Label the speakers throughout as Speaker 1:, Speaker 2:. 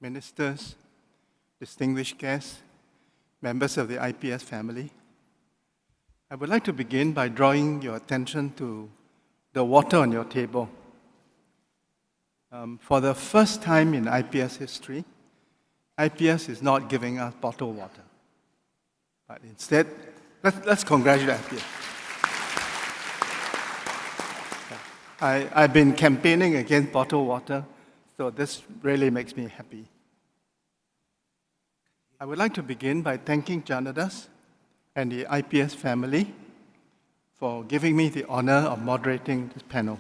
Speaker 1: ministers, distinguished guests, members of the IPS family. I would like to begin by drawing your attention to the water on your table. For the first time in IPS history, IPS is not giving us bottled water. But instead, let's congratulate IPS. I've been campaigning against bottled water, so this really makes me happy. I would like to begin by thanking Janadas and the IPS family for giving me the honor of moderating this panel.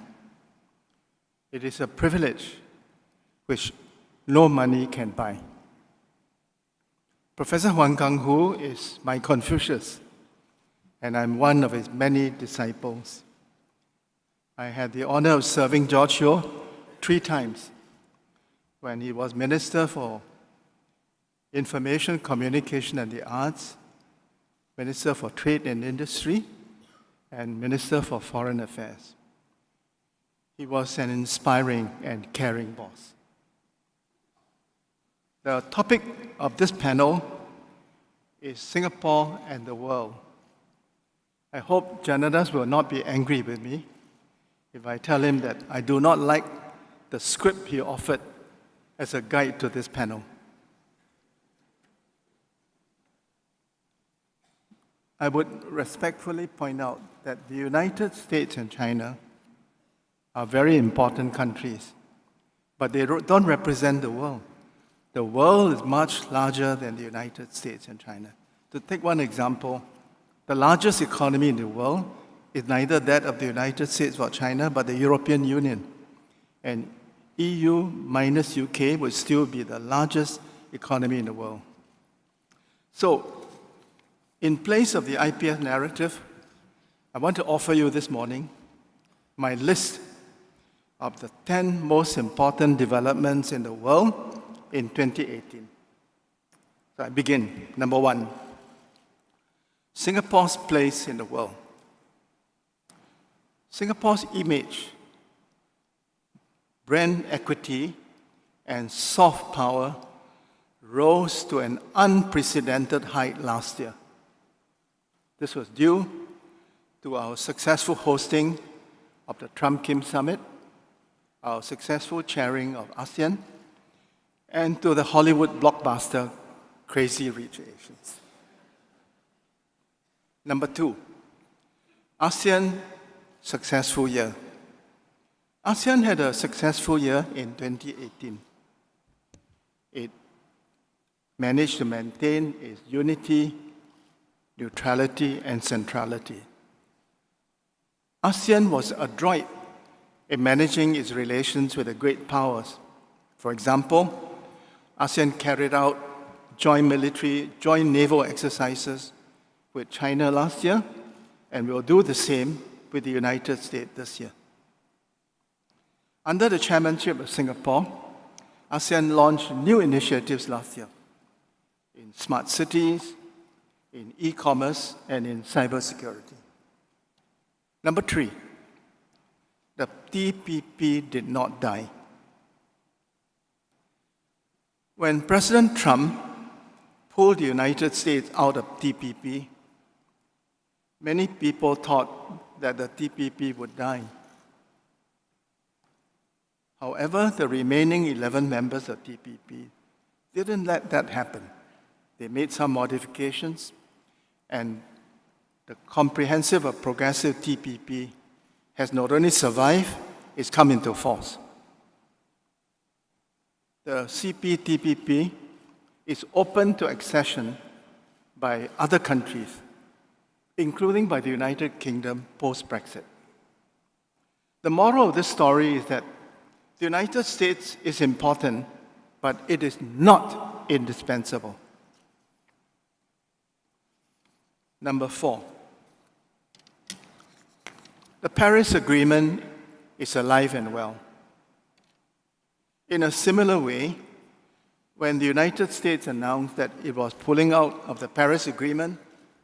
Speaker 1: It is a privilege which no money can buy. Professor Wang Gungwu is my Confucius, and I'm one of his many disciples. I had the honor of serving George Yeo 3 times when he was Minister for Information, Communication and the Arts, Minister for Trade and Industry, and Minister for Foreign Affairs. He was an inspiring and caring boss. The topic of this panel is Singapore and the world. I hope Janadas will not be angry with me if I tell him that I do not like the script he offered as a guide to this panel. I would respectfully point out that the United States and China are very important countries, but they don't represent the world. The world is much larger than the United States and China. To take one example, the largest economy in the world is neither that of the United States or China, but the European Union. And EU minus UK would still be the largest economy in the world. So, in place of the IPS narrative, I want to offer you this morning my list of the 10 most important developments in the world in 2018. So I begin. Number 1, Singapore's place in the world. Singapore's image, brand equity, and soft power rose to an unprecedented height last year. This was due to our successful hosting of the Trump-Kim Summit, our successful chairing of ASEAN, and to the Hollywood blockbuster Crazy Rich Asians. Number 2, ASEAN successful year. ASEAN had a successful year in 2018. It managed to maintain its unity, neutrality, and centrality. ASEAN was adroit in managing its relations with the great powers. For example, ASEAN carried out joint naval exercises with China last year, and will do the same with the United States this year. Under the chairmanship of Singapore, ASEAN launched new initiatives last year in smart cities, in e-commerce, and in cybersecurity. Number 3, the TPP did not die. When President Trump pulled the United States out of TPP, many people thought that the TPP would die. However, the remaining 11 members of TPP didn't let that happen. They made some modifications, and the comprehensive or progressive TPP has not only survived, it's come into force. The CPTPP is open to accession by other countries, including by the United Kingdom post-Brexit. The moral of this story is that the United States is important, but it is not indispensable. Number 4, the Paris Agreement is alive and well. In a similar way, when the United States announced that it was pulling out of the Paris Agreement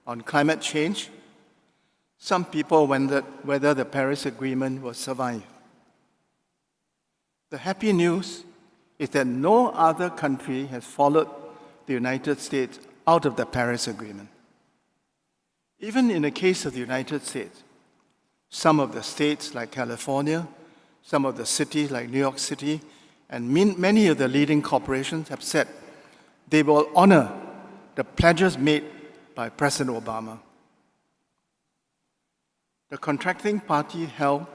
Speaker 1: on climate change, some people wondered whether the Paris Agreement will survive. The happy news is that no other country has followed the United States out of the Paris Agreement. Even in the case of the United States, some of the states like California, some of the cities like New York City, and many of the leading corporations have said they will honor the pledges made by President Obama. The contracting party held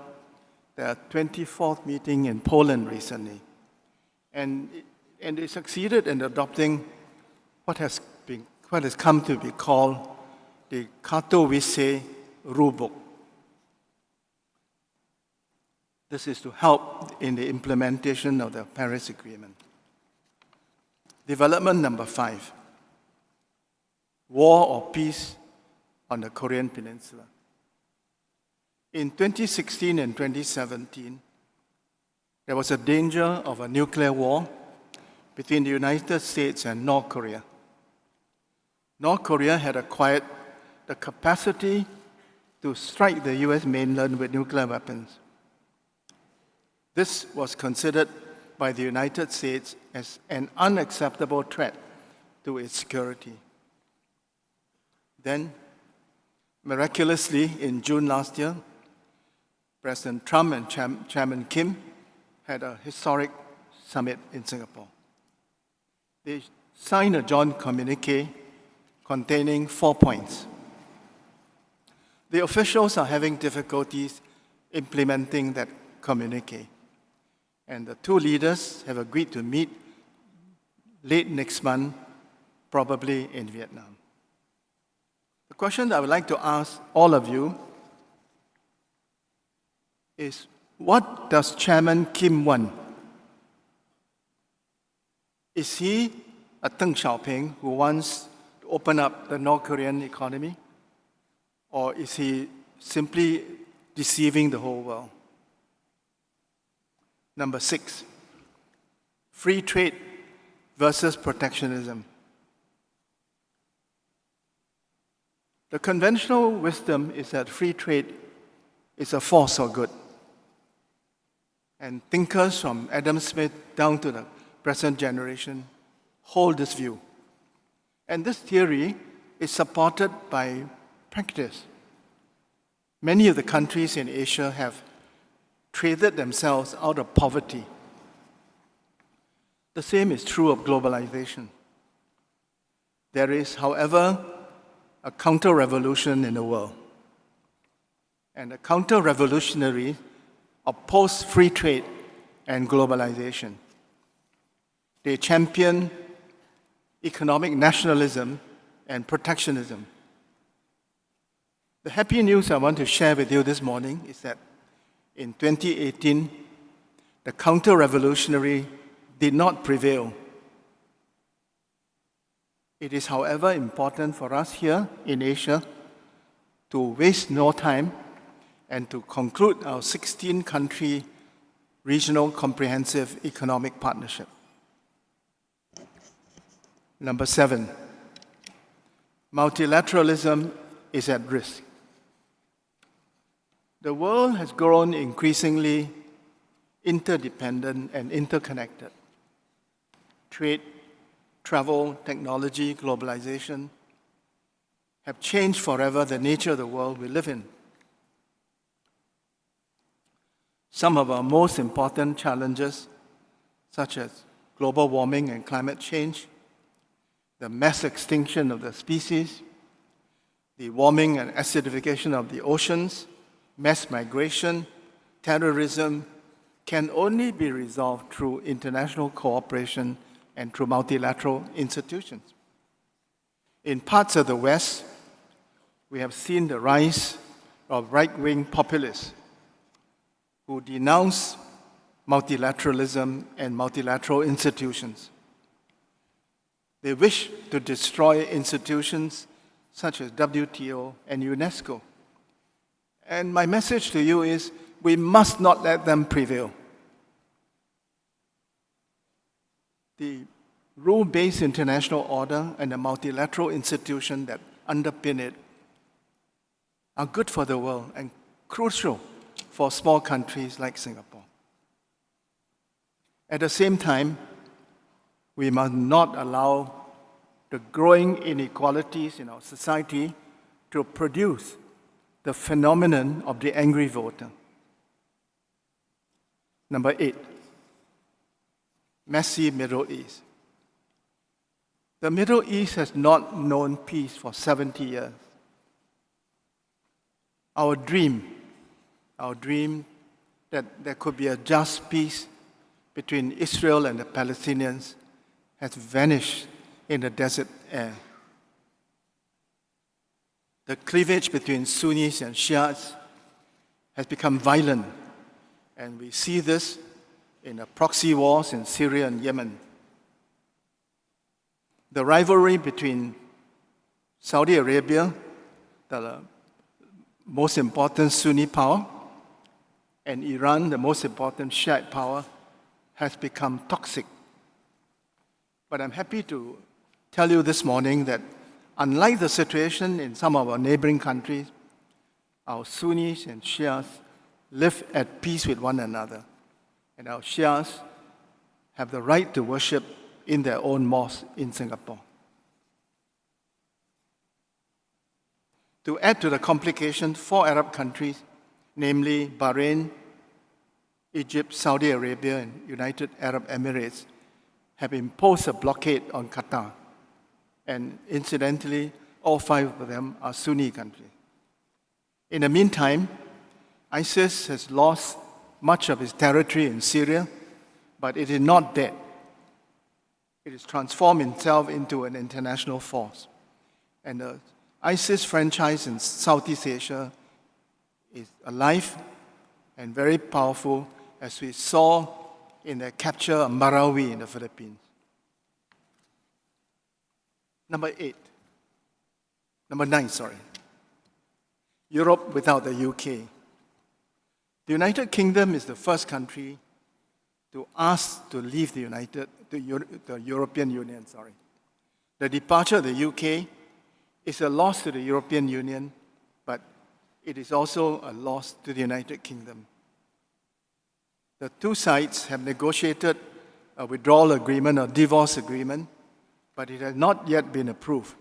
Speaker 1: their 24th meeting in Poland recently, and they succeeded in adopting what has come to be called the Katowice Rulebook. This is to help in the implementation of the Paris Agreement. Development number 5, war or peace on the Korean Peninsula. In 2016 and 2017, there was a danger of a nuclear war between the United States and North Korea. North Korea had acquired the capacity to strike the US mainland with nuclear weapons. This was considered by the United States as an unacceptable threat to its security. Then, miraculously, in June last year, President Trump and Chairman Kim had a historic summit in Singapore. They signed a joint communique containing 4 points. The officials are having difficulties implementing that communique, and the two leaders have agreed to meet late next month, probably in Vietnam. The question that I would like to ask all of you is, what does Chairman Kim want? Is he a Deng Xiaoping who wants to open up the North Korean economy? Or is he simply deceiving the whole world? Number 6, free trade versus protectionism. The conventional wisdom is that free trade is a force for good. And thinkers from Adam Smith down to the present generation hold this view. And this theory is supported by practice. Many of the countries in Asia have traded themselves out of poverty. The same is true of globalization. There is, however, a counter-revolution in the world. And the counter-revolutionaries oppose free trade and globalization. They champion economic nationalism and protectionism. The happy news I want to share with you this morning is that in 2018, the counter-revolutionary did not prevail. It is, however, important for us here in Asia to waste no time and to conclude our 16-country regional comprehensive economic partnership. Number 7, multilateralism is at risk. The world has grown increasingly interdependent and interconnected. Trade, travel, technology, globalization have changed forever the nature of the world we live in. Some of our most important challenges, such as global warming and climate change, the mass extinction of the species, the warming and acidification of the oceans, mass migration, terrorism, can only be resolved through international cooperation and through multilateral institutions. In parts of the West, we have seen the rise of right-wing populists who denounce multilateralism and multilateral institutions. They wish to destroy institutions such as WTO and UNESCO. And my message to you is, we must not let them prevail. The rule-based international order and the multilateral institution that underpin it are good for the world and crucial for small countries like Singapore. At the same time, we must not allow the growing inequalities in our society to produce the phenomenon of the angry voter. Number 8, messy Middle East. The Middle East has not known peace for 70 years. Our dream that there could be a just peace between Israel and the Palestinians has vanished in the desert air. The cleavage between Sunnis and Shiites has become violent, and we see this in the proxy wars in Syria and Yemen. The rivalry between Saudi Arabia, the most important Sunni power, and Iran, the most important Shiite power, has become toxic. But I'm happy to tell you this morning that unlike the situation in some of our neighboring countries, our Sunnis and Shias live at peace with one another, and our Shias have the right to worship in their own mosque in Singapore. To add to the complication, 4 Arab countries, namely Bahrain, Egypt, Saudi Arabia, and United Arab Emirates, have imposed a blockade on Qatar. And incidentally, all 5 of them are Sunni countries. In the meantime, ISIS has lost much of its territory in Syria, but it is not dead. It has transformed itself into an international force. And the ISIS franchise in Southeast Asia is alive and very powerful, as we saw in the capture of Marawi in the Philippines. Number 9, Europe without the UK. The United Kingdom is the first country to ask to leave the European Union. The departure of the UK is a loss to the European Union, but it is also a loss to the United Kingdom. The 2 sides have negotiated a withdrawal agreement or divorce agreement, but it has not yet been approved.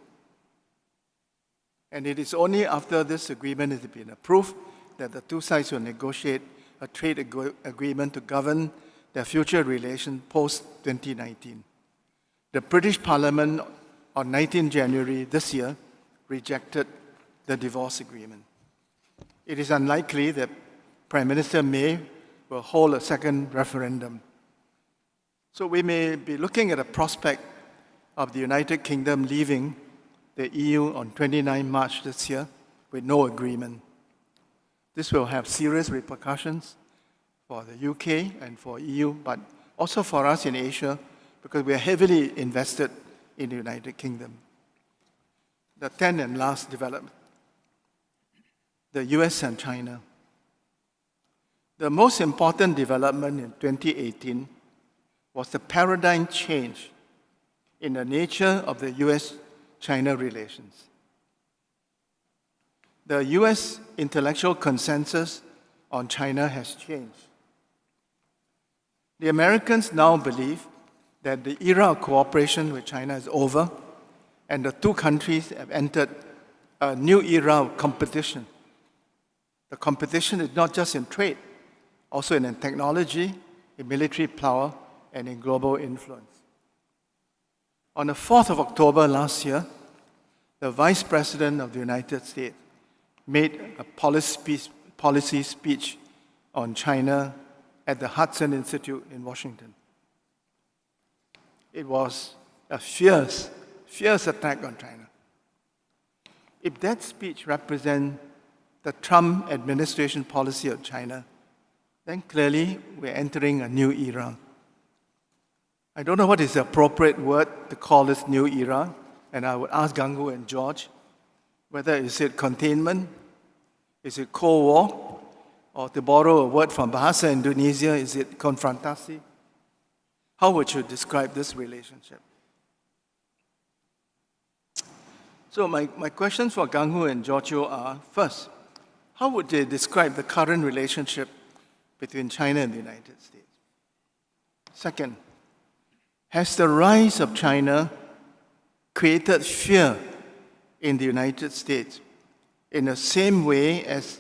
Speaker 1: And it is only after this agreement has been approved that the 2 sides will negotiate a trade agreement to govern their future relations post-2019. The British Parliament on 19 January this year rejected the divorce agreement. It is unlikely that Prime Minister May will hold a second referendum. So we may be looking at a prospect of the United Kingdom leaving the EU on 29 March this year with no agreement. This will have serious repercussions for the UK and for EU, but also for us in Asia, because we are heavily invested in the United Kingdom. The 10th and last development, the US and China. The most important development in 2018 was the paradigm change in the nature of the US-China relations. The US intellectual consensus on China has changed. The Americans now believe that the era of cooperation with China is over, and the 2 countries have entered a new era of competition. The competition is not just in trade, also in technology, in military power, and in global influence. On the 4th of October last year, the Vice President of the United States made a policy speech on China at the Hudson Institute in Washington. It was a fierce attack on China. If that speech represents the Trump administration policy of China, then clearly we're entering a new era. I don't know what is the appropriate word to call this new era, and I would ask Ganggu and George whether is it containment, is it Cold War, or to borrow a word from Bahasa Indonesia, is it konfrontasi? How would you describe this relationship? So my questions for Ganggu and Giorgio are, first, how would they describe the current relationship between China and the United States? Second, has the rise of China created fear in the United States in the same way as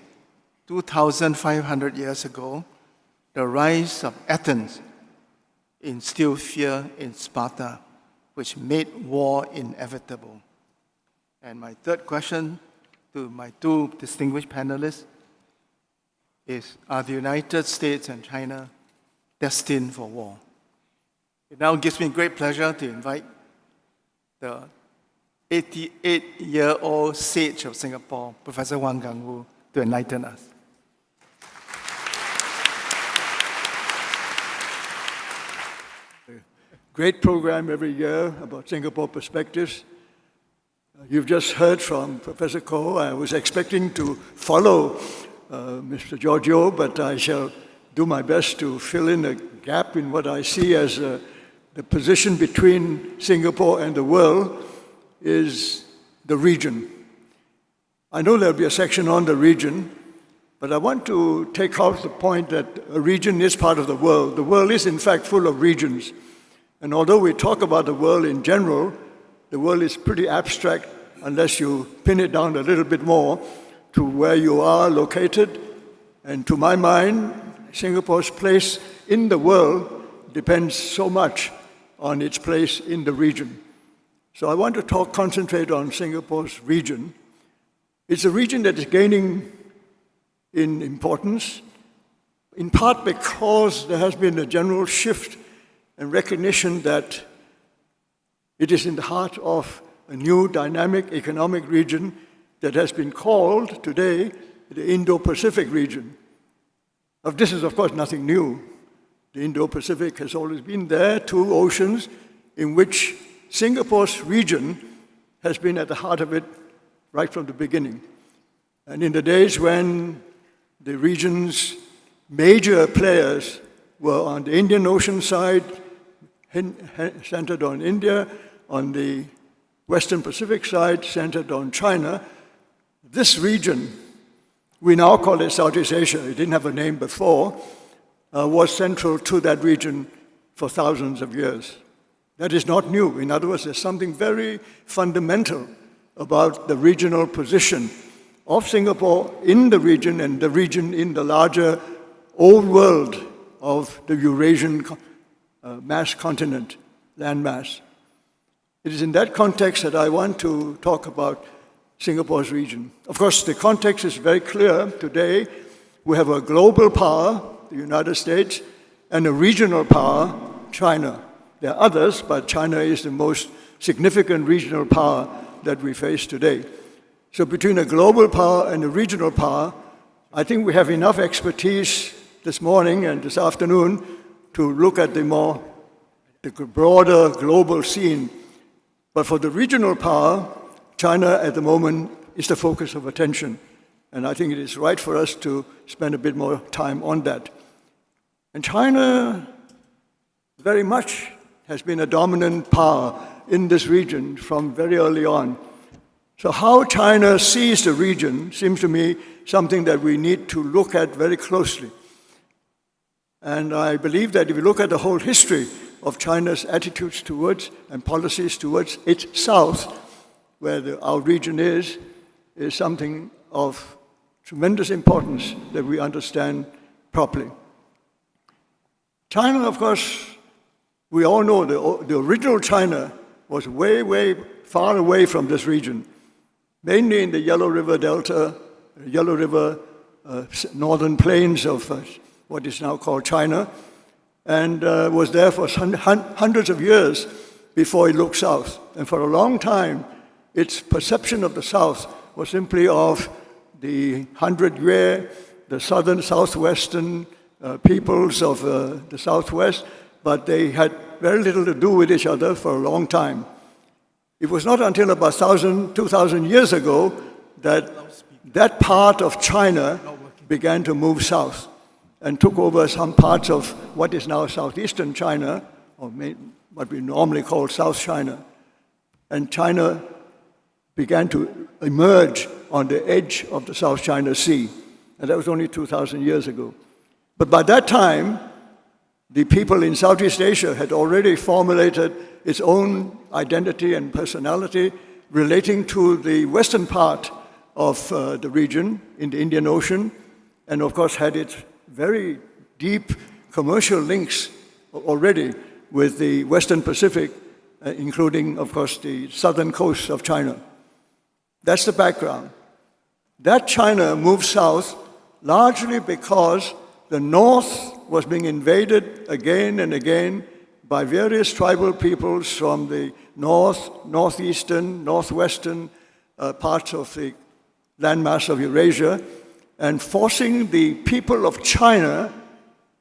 Speaker 1: 2,500 years ago, the rise of Athens instilled fear in Sparta, which made war inevitable? And my third question to my two distinguished panelists is, are the United States and China destined for war? It now gives me great pleasure to invite the 88-year-old sage of Singapore, Professor Wang Gungwu, to enlighten us.
Speaker 2: Great program every year about Singapore perspectives. You've just heard from Professor Koh. I was expecting to follow Mr. George Yeo, but I shall do my best to fill in a gap in what I see as the position between Singapore and the world is the region. I know there'll be a section on the region, but I want to take out the point that a region is part of the world. The world is in fact full of regions. And although we talk about the world in general, the world is pretty abstract unless you pin it down a little bit more to where you are located. And to my mind, Singapore's place in the world depends so much on its place in the region. So I want to concentrate on Singapore's region. It's a region that is gaining in importance, in part because there has been a general shift and recognition that it is in the heart of a new dynamic economic region that has been called today the Indo-Pacific region. This is, of course, nothing new. The Indo-Pacific has always been there, two oceans in which Singapore's region has been at the heart of it right from the beginning. And in the days when the region's major players were on the Indian Ocean side, centered on India, on the Western Pacific side, centered on China, this region, we now call it Southeast Asia, it didn't have a name before, was central to that region for thousands of years. That is not new. In other words, there's something very fundamental about the regional position of Singapore in the region and the region in the larger old world of the Eurasian mass continent, landmass. It is in that context that I want to talk about Singapore's region. Of course, the context is very clear. Today, we have a global power, the United States, and a regional power, China. There are others, but China is the most significant regional power that we face today. So between a global power and a regional power, I think we have enough expertise this morning and this afternoon to look at the broader global scene. But for the regional power, China at the moment is the focus of attention. And I think it is right for us to spend a bit more time on that. And China very much has been a dominant power in this region from very early on. So how China sees the region seems to me something that we need to look at very closely. And I believe that if you look at the whole history of China's attitudes towards and policies towards its south, where our region is something of tremendous importance that we understand properly. China, of course, we all know the original China was way, way far away from this region, mainly in the Yellow River Delta, Yellow River northern plains of what is now called China, and was there for hundreds of years before it looked south. And for a long time, its perception of the south was simply of the 100 Yue, the southern, southwestern peoples of the southwest, but they had very little to do with each other for a long time. It was not until about 2,000 years ago that that part of China began to move south and took over some parts of what is now southeastern China, or what we normally call South China. And China began to emerge on the edge of the South China Sea. And that was only 2,000 years ago. But by that time, the people in Southeast Asia had already formulated its own identity and personality relating to the western part of the region in the Indian Ocean, and of course had its very deep commercial links already with the Western Pacific, including, of course, the southern coast of China. That's the background. That China moved south largely because the north was being invaded again and again by various tribal peoples from the north, northeastern, northwestern parts of the landmass of Eurasia, and forcing the people of China,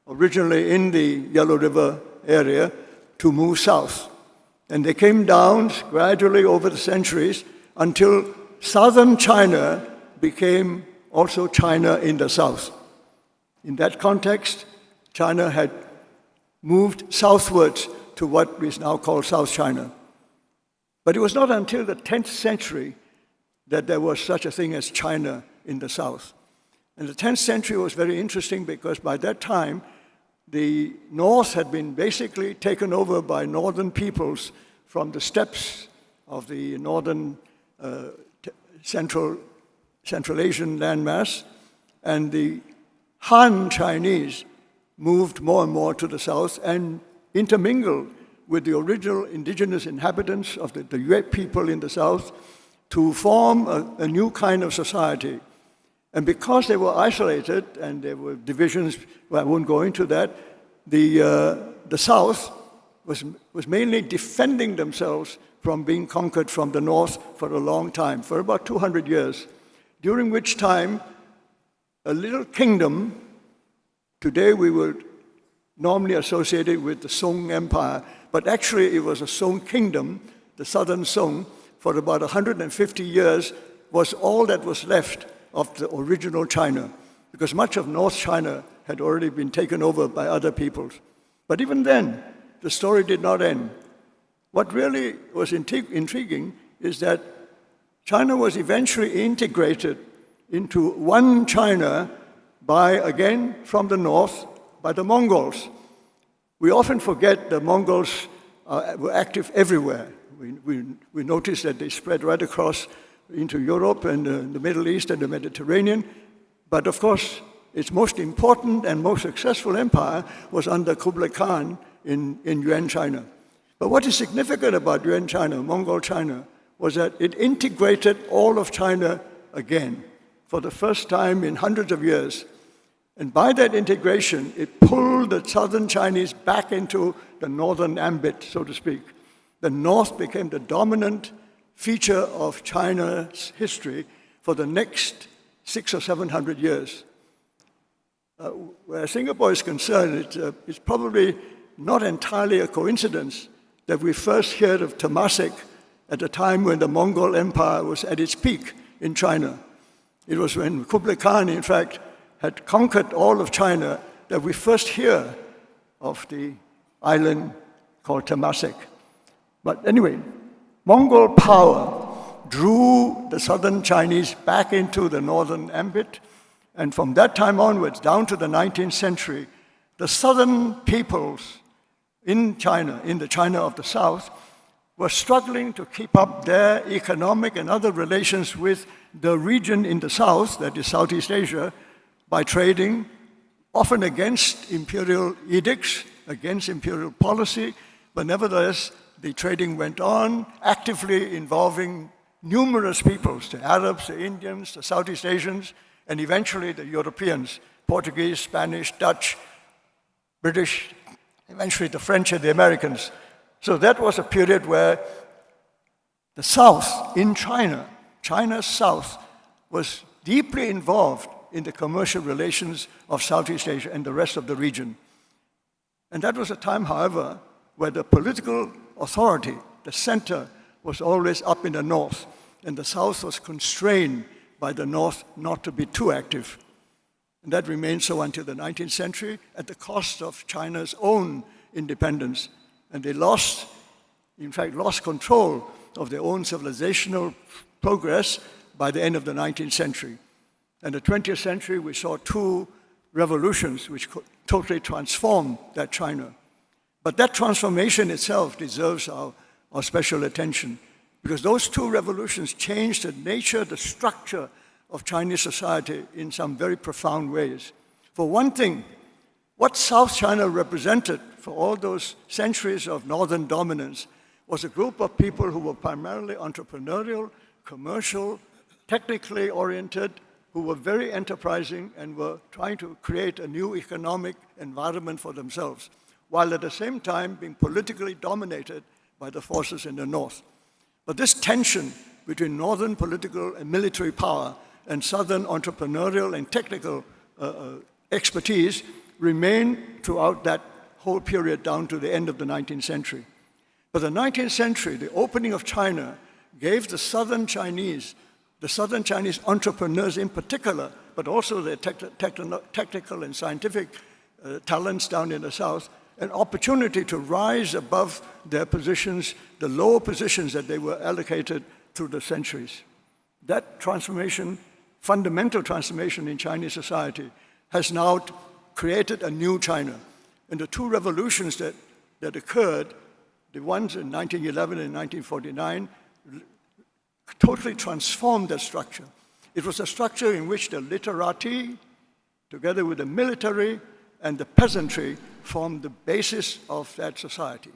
Speaker 2: originally in the Yellow River area, to move south. And they came down gradually over the centuries until southern China became also China in the south. In that context, China had moved southwards to what is now called South China. But it was not until the 10th century that there was such a thing as China in the south. And the 10th century was very interesting because by that time, the north had been basically taken over by northern peoples from the steppes of the northern Central Asian landmass, and the Han Chinese moved more and more to the south and intermingled with the original indigenous inhabitants of the Yue people in the south to form a new kind of society. And because they were isolated and there were divisions, well, I won't go into that, the south was mainly defending themselves from being conquered from the north for a long time, for about 200 years, during which time a little kingdom, today we would normally associate it with the Song Empire, but actually it was a Song kingdom, the southern Song, for about 150 years was all that was left of the original China, because much of North China had already been taken over by other peoples. But even then, the story did not end. What really was intriguing is that China was eventually integrated into one China by, again, from the north, by the Mongols. We often forget the Mongols were active everywhere. We notice that they spread right across into Europe and the Middle East and the Mediterranean. But of course, its most important and most successful empire was under Kublai Khan in Yuan China. But what is significant about Yuan China, Mongol China, was that it integrated all of China again for the first time in hundreds of years. And by that integration, it pulled the southern Chinese back into the northern ambit, so to speak. The north became the dominant feature of China's history for the next 600 or 700 years. Where Singapore is concerned, it's probably not entirely a coincidence that we first heard of Temasek at the time when the Mongol Empire was at its peak in China. It was when Kublai Khan, in fact, had conquered all of China that we first hear of the island called Temasek. But anyway, Mongol power drew the southern Chinese back into the northern ambit, and from that time onwards, down to the 19th century, the southern peoples in China, in the China of the south, were struggling to keep up their economic and other relations with the region in the south, that is Southeast Asia, by trading, often against imperial edicts, against imperial policy, but nevertheless, the trading went on, actively involving numerous peoples, the Arabs, the Indians, the Southeast Asians, and eventually the Europeans, Portuguese, Spanish, Dutch, British, eventually the French and the Americans. So that was a period where the South in China, China's South, was deeply involved in the commercial relations of Southeast Asia and the rest of the region. And that was a time, however, where the political authority, the center, was always up in the north, and the south was constrained by the north not to be too active. And that remained so until the 19th century at the cost of China's own independence. And they lost control of their own civilizational progress by the end of the 19th century. And the 20th century, we saw two revolutions which totally transformed that China. But that transformation itself deserves our special attention, because those two revolutions changed the nature, the structure of Chinese society in some very profound ways. For one thing, what South China represented for all those centuries of northern dominance was a group of people who were primarily entrepreneurial, commercial, technically oriented, who were very enterprising and were trying to create a new economic environment for themselves, while at the same time being politically dominated by the forces in the north. But this tension between northern political and military power and southern entrepreneurial and technical expertise remained throughout that whole period down to the end of the 19th century. But the 19th century, the opening of China, gave the southern Chinese entrepreneurs in particular, but also their technical and scientific talents down in the south, an opportunity to rise above their positions, the lower positions that they were allocated through the centuries. That transformation, fundamental transformation in Chinese society, has now created a new China. And the two revolutions that occurred, the ones in 1911 and 1949, totally transformed that structure. It was a structure in which the literati, together with the military and the peasantry, formed the basis of that society.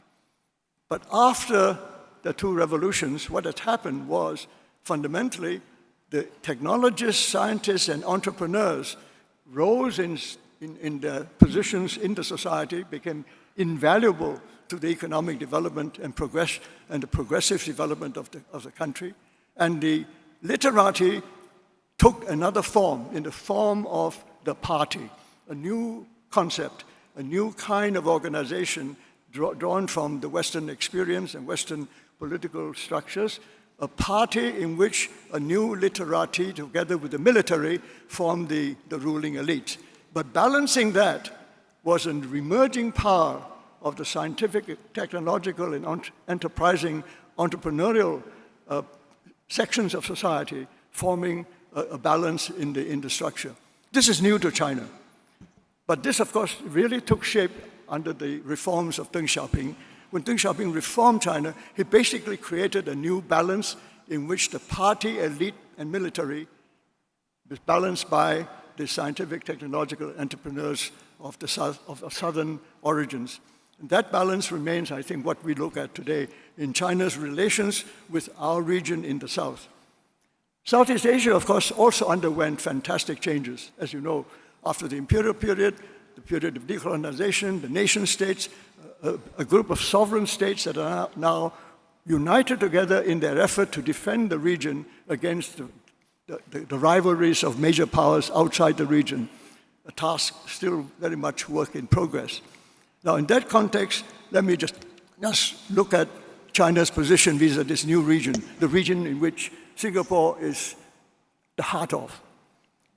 Speaker 2: But after the two revolutions, what had happened was, fundamentally, the technologists, scientists, and entrepreneurs rose in their positions in the society, became invaluable to the economic development and progress and the progressive development of the country. And the literati took another form, in the form of the party, a new concept, a new kind of organization drawn from the Western experience and Western political structures, a party in which a new literati, together with the military, formed the ruling elite. But balancing that was an emerging power of the scientific, technological, and enterprising entrepreneurial sections of society, forming a balance in the structure. This is new to China. But this, of course, really took shape under the reforms of Deng Xiaoping. When Deng Xiaoping reformed China, he basically created a new balance in which the party, elite, and military was balanced by the scientific, technological entrepreneurs of the southern origins. And that balance remains, I think, what we look at today in China's relations with our region in the south. Southeast Asia, of course, also underwent fantastic changes. As you know, after the imperial period, the period of decolonization, the nation states, a group of sovereign states that are now united together in their effort to defend the region against the rivalries of major powers outside the region, a task still very much work in progress. Now, in that context, let me just look at China's position vis-à-vis this new region, the region in which Singapore is the heart of.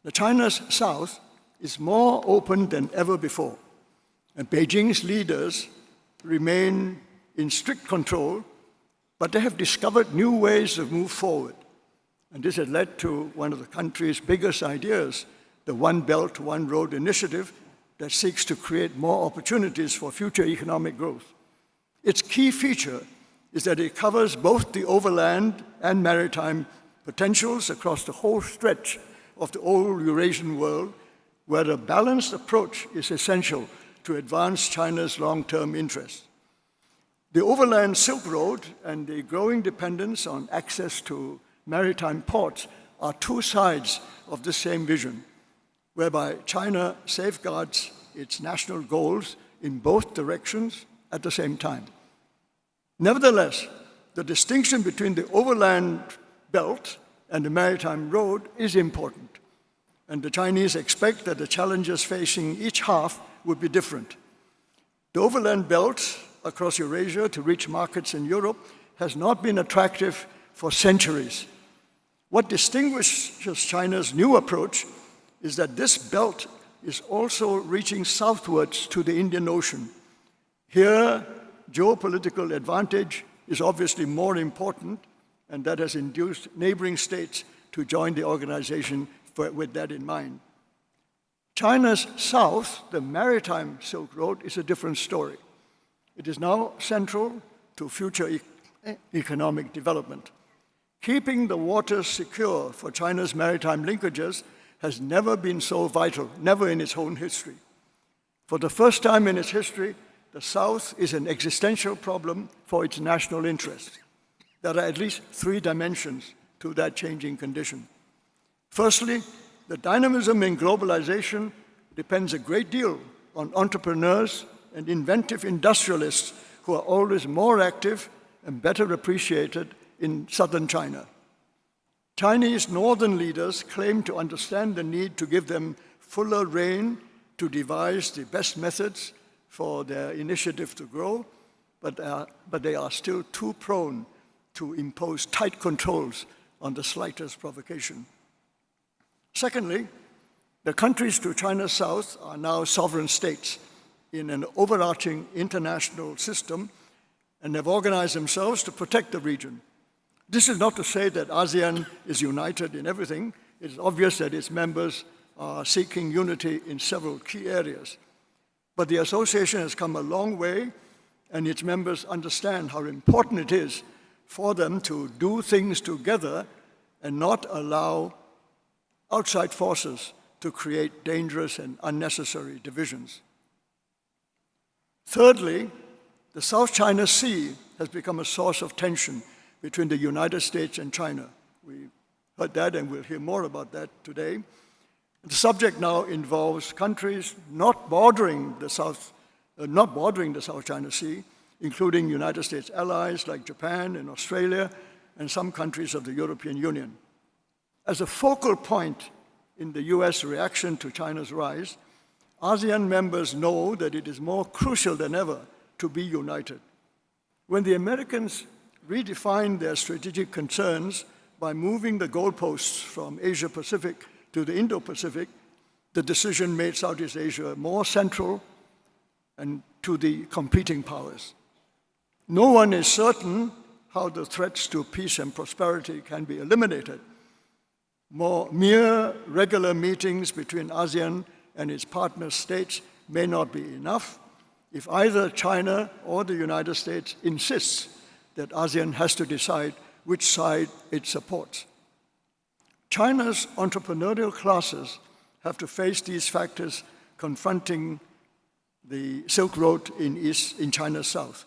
Speaker 2: The China's south is more open than ever before, and Beijing's leaders remain in strict control, but they have discovered new ways to move forward. And this has led to one of the country's biggest ideas, the One Belt, One Road initiative that seeks to create more opportunities for future economic growth. Its key feature is that it covers both the overland and maritime potentials across the whole stretch of the old Eurasian world, where a balanced approach is essential to advance China's long-term interests. The overland Silk Road and the growing dependence on access to maritime ports are two sides of the same vision, whereby China safeguards its national goals in both directions at the same time. Nevertheless, the distinction between the overland belt and the maritime road is important, and the Chinese expect that the challenges facing each half would be different. The overland belt across Eurasia to reach markets in Europe has not been attractive for centuries. What distinguishes China's new approach is that this belt is also reaching southwards to the Indian Ocean. Here, geopolitical advantage is obviously more important, and that has induced neighboring states to join the organization with that in mind. China's south, the maritime Silk Road, is a different story. It is now central to future economic development. Keeping the waters secure for China's maritime linkages has never been so vital, never in its own history. For the first time in its history, the South is an existential problem for its national interest. There are at least three dimensions to that changing condition. Firstly, the dynamism in globalization depends a great deal on entrepreneurs and inventive industrialists who are always more active and better appreciated in southern China. Chinese northern leaders claim to understand the need to give them fuller rein to devise the best methods for their initiative to grow, but they are still too prone to impose tight controls on the slightest provocation. Secondly, the countries to China's south are now sovereign states in an overarching international system and have organized themselves to protect the region. This is not to say that ASEAN is united in everything. It is obvious that its members are seeking unity in several key areas. But the association has come a long way, and its members understand how important it is for them to do things together and not allow outside forces to create dangerous and unnecessary divisions. Thirdly, the South China Sea has become a source of tension between the United States and China. We heard that, and we'll hear more about that today. The subject now involves countries not bordering the South China Sea, including United States allies like Japan and Australia, and some countries of the European Union. As a focal point in the US reaction to China's rise, ASEAN members know that it is more crucial than ever to be united. When the Americans redefined their strategic concerns by moving the goalposts from Asia-Pacific to the Indo-Pacific, the decision made Southeast Asia more central and to the competing powers. No one is certain how the threats to peace and prosperity can be eliminated. Mere regular meetings between ASEAN and its partner states may not be enough if either China or the United States insists that ASEAN has to decide which side it supports. China's entrepreneurial classes have to face these factors confronting the Silk Road in China's south.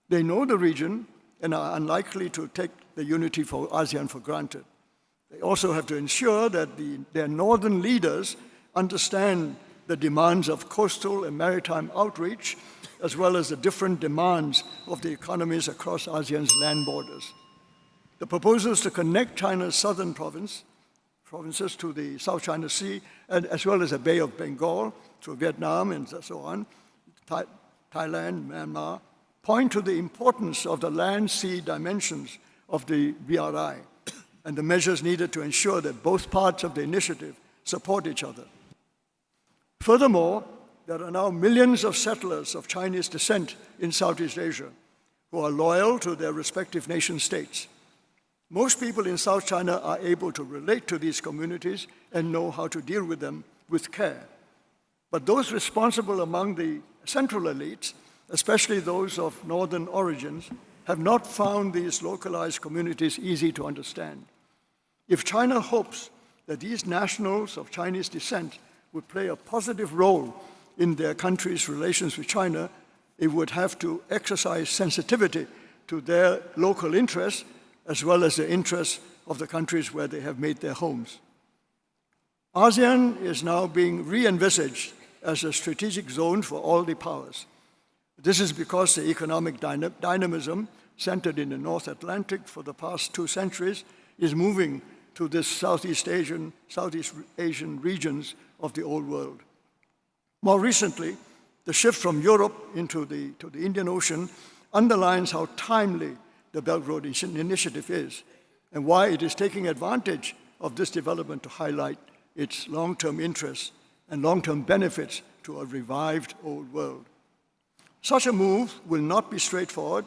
Speaker 2: They know the region and are unlikely to take the unity for ASEAN for granted. They also have to ensure that their northern leaders understand the demands of coastal and maritime outreach, as well as the different demands of the economies across ASEAN's land borders. The proposals to connect China's southern provinces to the South China Sea, and as well as the Bay of Bengal, through Vietnam and so on, Thailand, Myanmar, point to the importance of the land-sea dimensions of the BRI and the measures needed to ensure that both parts of the initiative support each other. Furthermore, there are now millions of settlers of Chinese descent in Southeast Asia who are loyal to their respective nation-states. Most people in South China are able to relate to these communities and know how to deal with them with care. But those responsible among the central elites, especially those of northern origins, have not found these localized communities easy to understand. If China hopes that these nationals of Chinese descent would play a positive role in their country's relations with China, it would have to exercise sensitivity to their local interests as well as the interests of the countries where they have made their homes. ASEAN is now being re-envisaged as a strategic zone for all the powers. This is because the economic dynamism centered in the North Atlantic for the past 2 centuries is moving to the Southeast Asian regions of the old world. More recently, the shift from Europe to the Indian Ocean underlines how timely the Belt Road Initiative is and why it is taking advantage of this development to highlight its long-term interests and long-term benefits to a revived old world. Such a move will not be straightforward,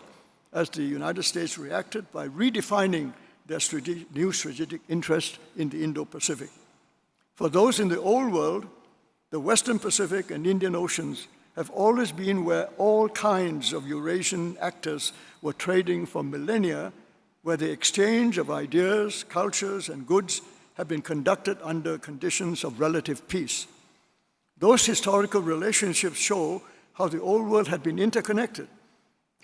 Speaker 2: as the United States reacted by redefining their new strategic interest in the Indo-Pacific. For those in the old world, the Western Pacific and Indian Oceans have always been where all kinds of Eurasian actors were trading for millennia, where the exchange of ideas, cultures, and goods have been conducted under conditions of relative peace. Those historical relationships show how the old world had been interconnected.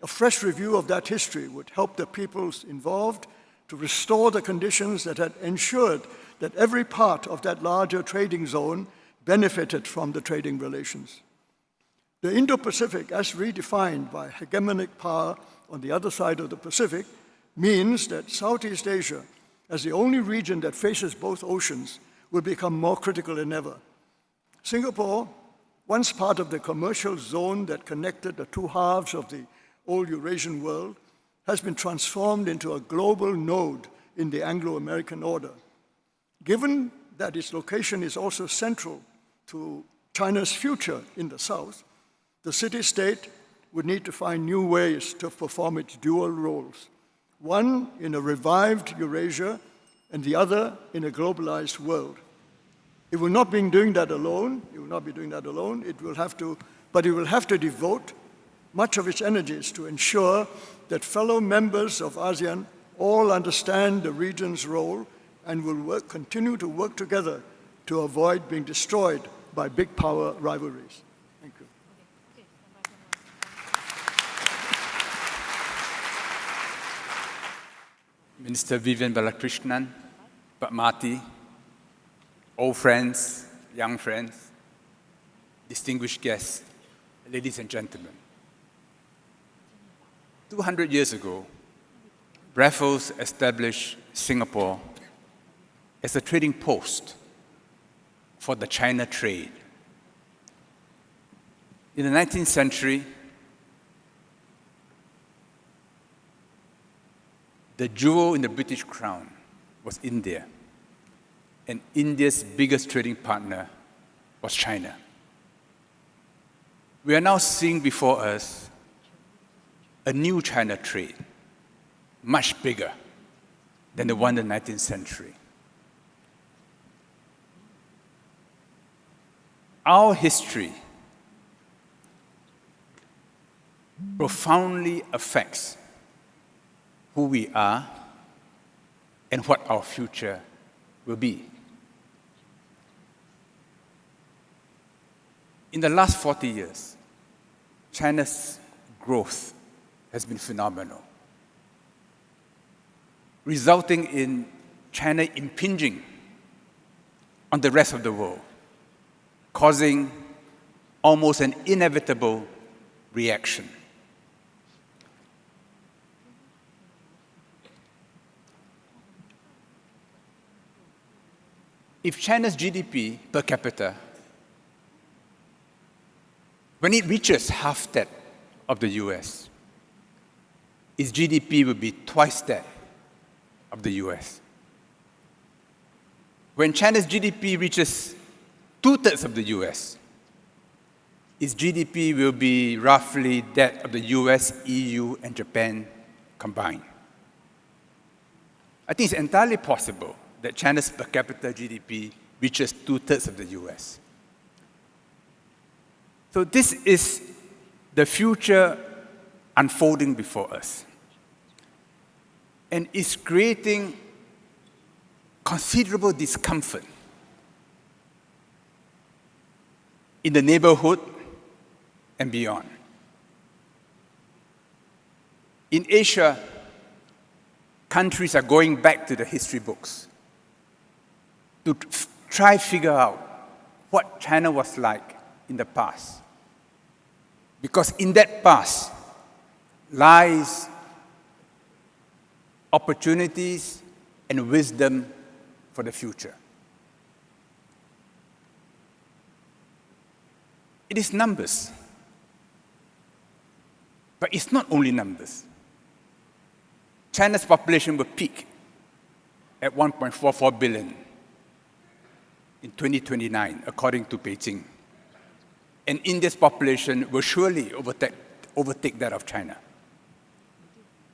Speaker 2: A fresh review of that history would help the peoples involved to restore the conditions that had ensured that every part of that larger trading zone benefited from the trading relations. The Indo-Pacific, as redefined by hegemonic power on the other side of the Pacific, means that Southeast Asia, as the only region that faces both oceans, will become more critical than ever. Singapore, once part of the commercial zone that connected the two halves of the old Eurasian world, has been transformed into a global node in the Anglo-American order. Given that its location is also central to China's future in the south, the city-state would need to find new ways to perform its dual roles, one in a revived Eurasia and the other in a globalized world. It will not be doing that alone. But it will have to devote much of its energies to ensure that fellow members of ASEAN all understand the region's role and will continue to work together to avoid being destroyed by big power rivalries. Thank you.
Speaker 3: Minister Vivian Balakrishnan, Patmati, old friends, young friends, distinguished guests, ladies and gentlemen. 200 years ago, Raffles established Singapore as a trading post for the China trade. In the 19th century, the jewel in the British crown was India, and India's biggest trading partner was China. We are now seeing before us a new China trade, much bigger than the one in the 19th century. Our history profoundly affects who we are and what our future will be. In the last 40 years, China's growth has been phenomenal, resulting in China impinging on the rest of the world, causing almost an inevitable reaction. If China's GDP per capita, when it reaches half that of the US, its GDP will be twice that of the US. When China's GDP reaches 2/3 of the US, its GDP will be roughly that of the US, EU, and Japan combined. I think it's entirely possible that China's per capita GDP reaches 2/3 of the US. So this is the future unfolding before us, and is creating considerable discomfort in the neighborhood and beyond. In Asia, countries are going back to the history books to try to figure out what China was like in the past. Because in that past lies opportunities and wisdom for the future. It is numbers, but it's not only numbers. China's population will peak at 1.44 billion in 2029, according to Beijing. And India's population will surely overtake that of China.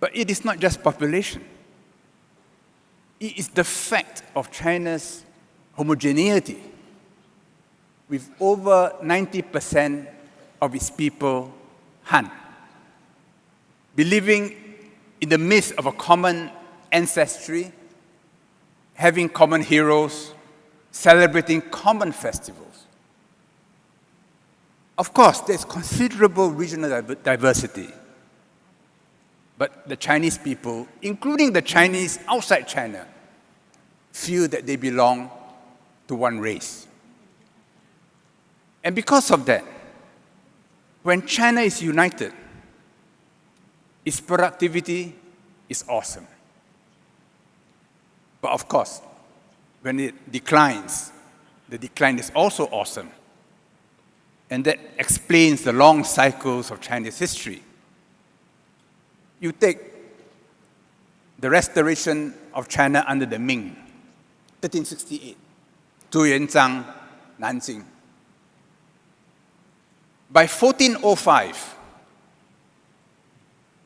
Speaker 3: But it is not just population. It is the fact of China's homogeneity with over 90% of its people Han, believing in the midst of a common ancestry, having common heroes, celebrating common festivals. Of course, there's considerable regional diversity, but the Chinese people, including the Chinese outside China, feel that they belong to one race. And because of that, when China is united, its productivity is awesome. But of course, when it declines, the decline is also awesome. And that explains the long cycles of Chinese history. You take the restoration of China under the Ming, 1368, 朱元璋, Nanjing. By 1405,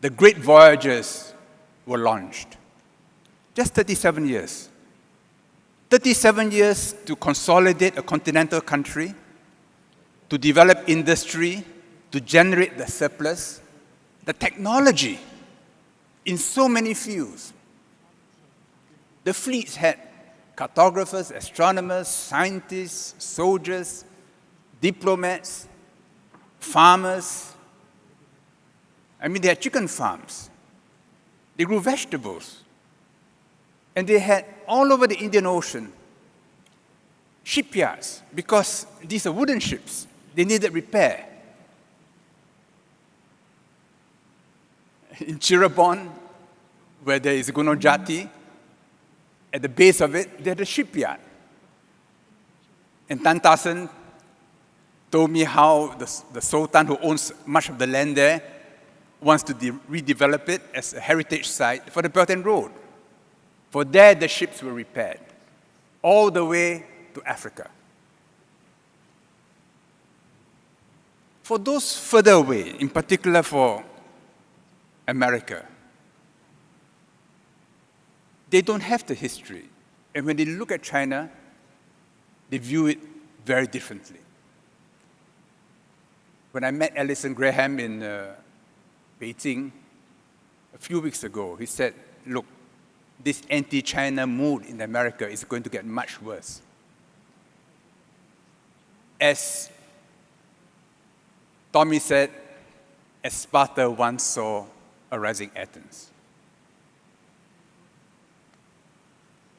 Speaker 3: the great voyages were launched. Just 37 years. 37 years to consolidate a continental country, to develop industry, to generate the surplus, the technology in so many fields. The fleets had cartographers, astronomers, scientists, soldiers, diplomats, farmers. They had chicken farms. They grew vegetables. And they had all over the Indian Ocean shipyards, because these are wooden ships. They needed repair. In Cirebon, where there is Gunung Jati, at the base of it, they had a shipyard. And Tan Tasen told me how the Sultan, who owns much of the land there, wants to redevelop it as a heritage site for the Belt and Road. For there, the ships were repaired, all the way to Africa. For those further away, in particular for America, they don't have the history. And when they look at China, they view it very differently. When I met Alison Graham in Beijing a few weeks ago, he said, look, this anti-China mood in America is going to get much worse. As Tommy said, as Sparta once saw a rising Athens.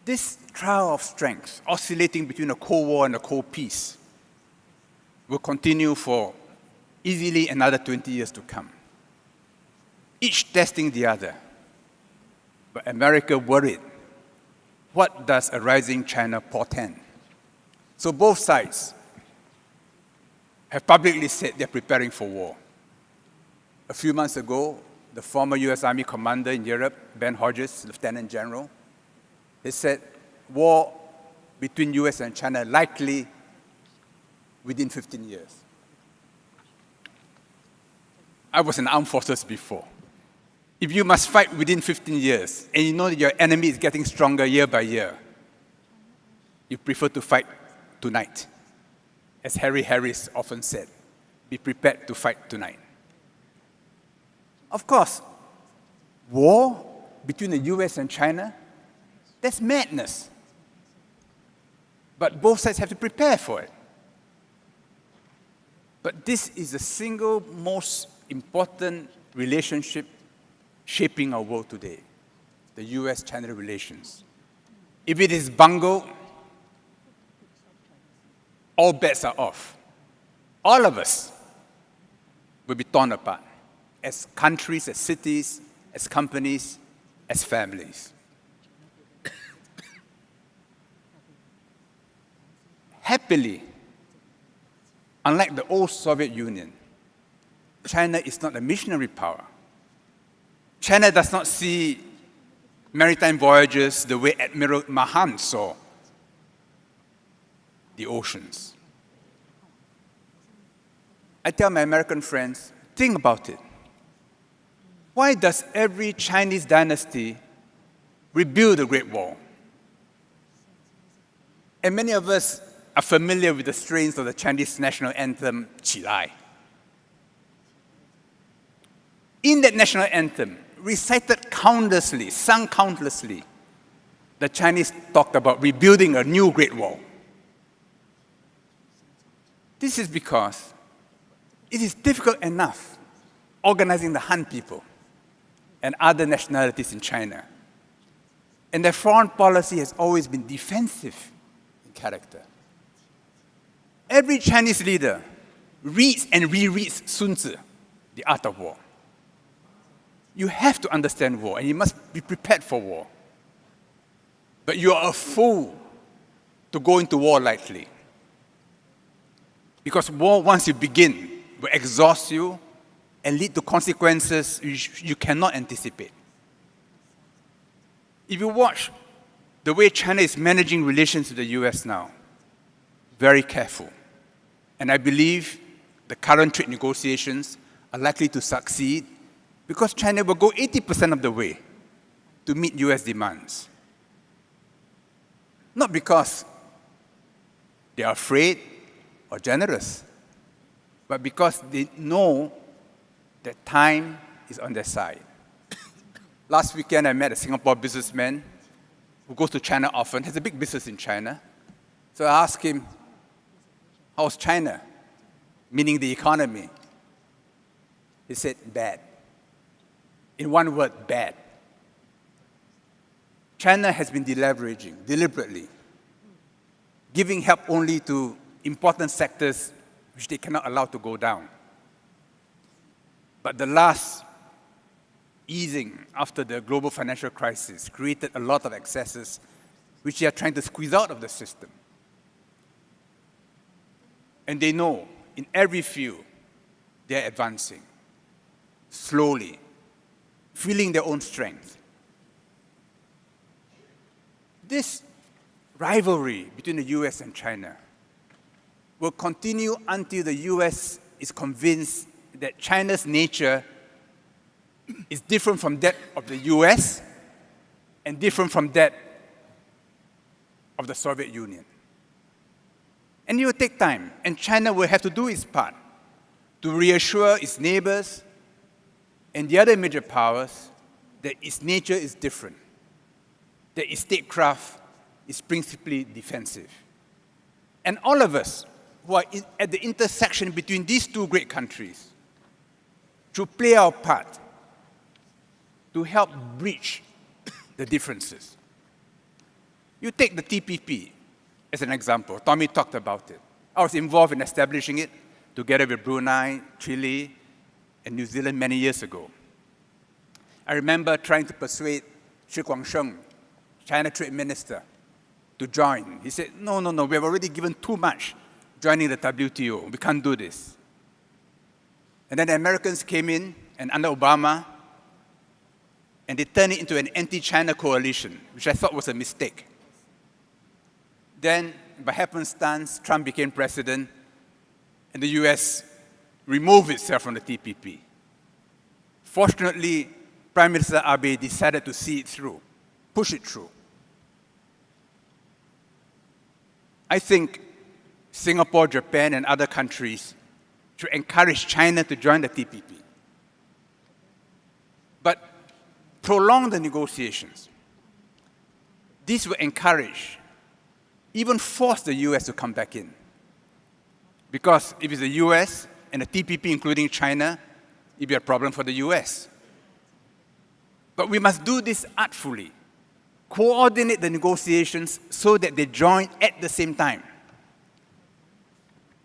Speaker 3: This trial of strength, oscillating between a Cold War and a Cold Peace, will continue for easily another 20 years to come, each testing the other. But America worried, what does a rising China portend? So both sides have publicly said they're preparing for war. A few months ago, the former US Army commander in Europe, Ben Hodges, Lieutenant General, he said war between US and China likely within 15 years. I was in armed forces before. If you must fight within 15 years, and you know that your enemy is getting stronger year by year, you prefer to fight tonight. As Harry Harris often said, be prepared to fight tonight. Of course, war between the US and China, that's madness. But both sides have to prepare for it. But this is the single most important relationship shaping our world today, the US-China relations. If it is bungled, all bets are off. All of us will be torn apart, as countries, as cities, as companies, as families. Happily, unlike the old Soviet Union, China is not a missionary power. China does not see maritime voyages the way Admiral Mahan saw the oceans. I tell my American friends, think about it. Why does every Chinese dynasty rebuild the Great Wall? And many of us are familiar with the strains of the Chinese national anthem, 起来. In that national anthem, recited countlessly, sung countlessly, the Chinese talked about rebuilding a new Great Wall. This is because it is difficult enough organizing the Han people and other nationalities in China. And their foreign policy has always been defensive in character. Every Chinese leader reads and rereads Sun Tzu, The Art of War. You have to understand war, and you must be prepared for war. But you are a fool to go into war lightly. Because war, once you begin, will exhaust you and lead to consequences you cannot anticipate. If you watch the way China is managing relations with the US now, very careful. And I believe the current trade negotiations are likely to succeed because China will go 80% of the way to meet US demands. Not because they are afraid or generous, but because they know that time is on their side. Last weekend, I met a Singapore businessman who goes to China often, has a big business in China. So I asked him, how's China? Meaning the economy. He said, bad. In one word, bad. China has been deleveraging deliberately, giving help only to important sectors which they cannot allow to go down. But the last easing after the global financial crisis created a lot of excesses which they are trying to squeeze out of the system. And they know in every field they are advancing, slowly, feeling their own strength. This rivalry between the US and China will continue until the US is convinced that China's nature is different from that of the US and different from that of the Soviet Union. And it will take time, and China will have to do its part to reassure its neighbors and the other major powers that its nature is different, that its statecraft is principally defensive. And all of us who are at the intersection between these two great countries should play our part to help bridge the differences. You take the TPP as an example. Tommy talked about it. I was involved in establishing it together with Brunei, Chile, and New Zealand many years ago. I remember trying to persuade Shi Guangsheng, China Trade Minister, to join. He said, no, we have already given too much joining the WTO. We can't do this. And then the Americans came in, and under Obama, and they turned it into an anti-China coalition, which I thought was a mistake. Then, by happenstance, Trump became president, and the US removed itself from the TPP. Fortunately, Prime Minister Abe decided to see it through, push it through. I think Singapore, Japan, and other countries should encourage China to join the TPP. But prolong the negotiations. This will encourage, even force the US to come back in. Because if it's the US and the TPP, including China, it'll be a problem for the US. But we must do this artfully, coordinate the negotiations so that they join at the same time.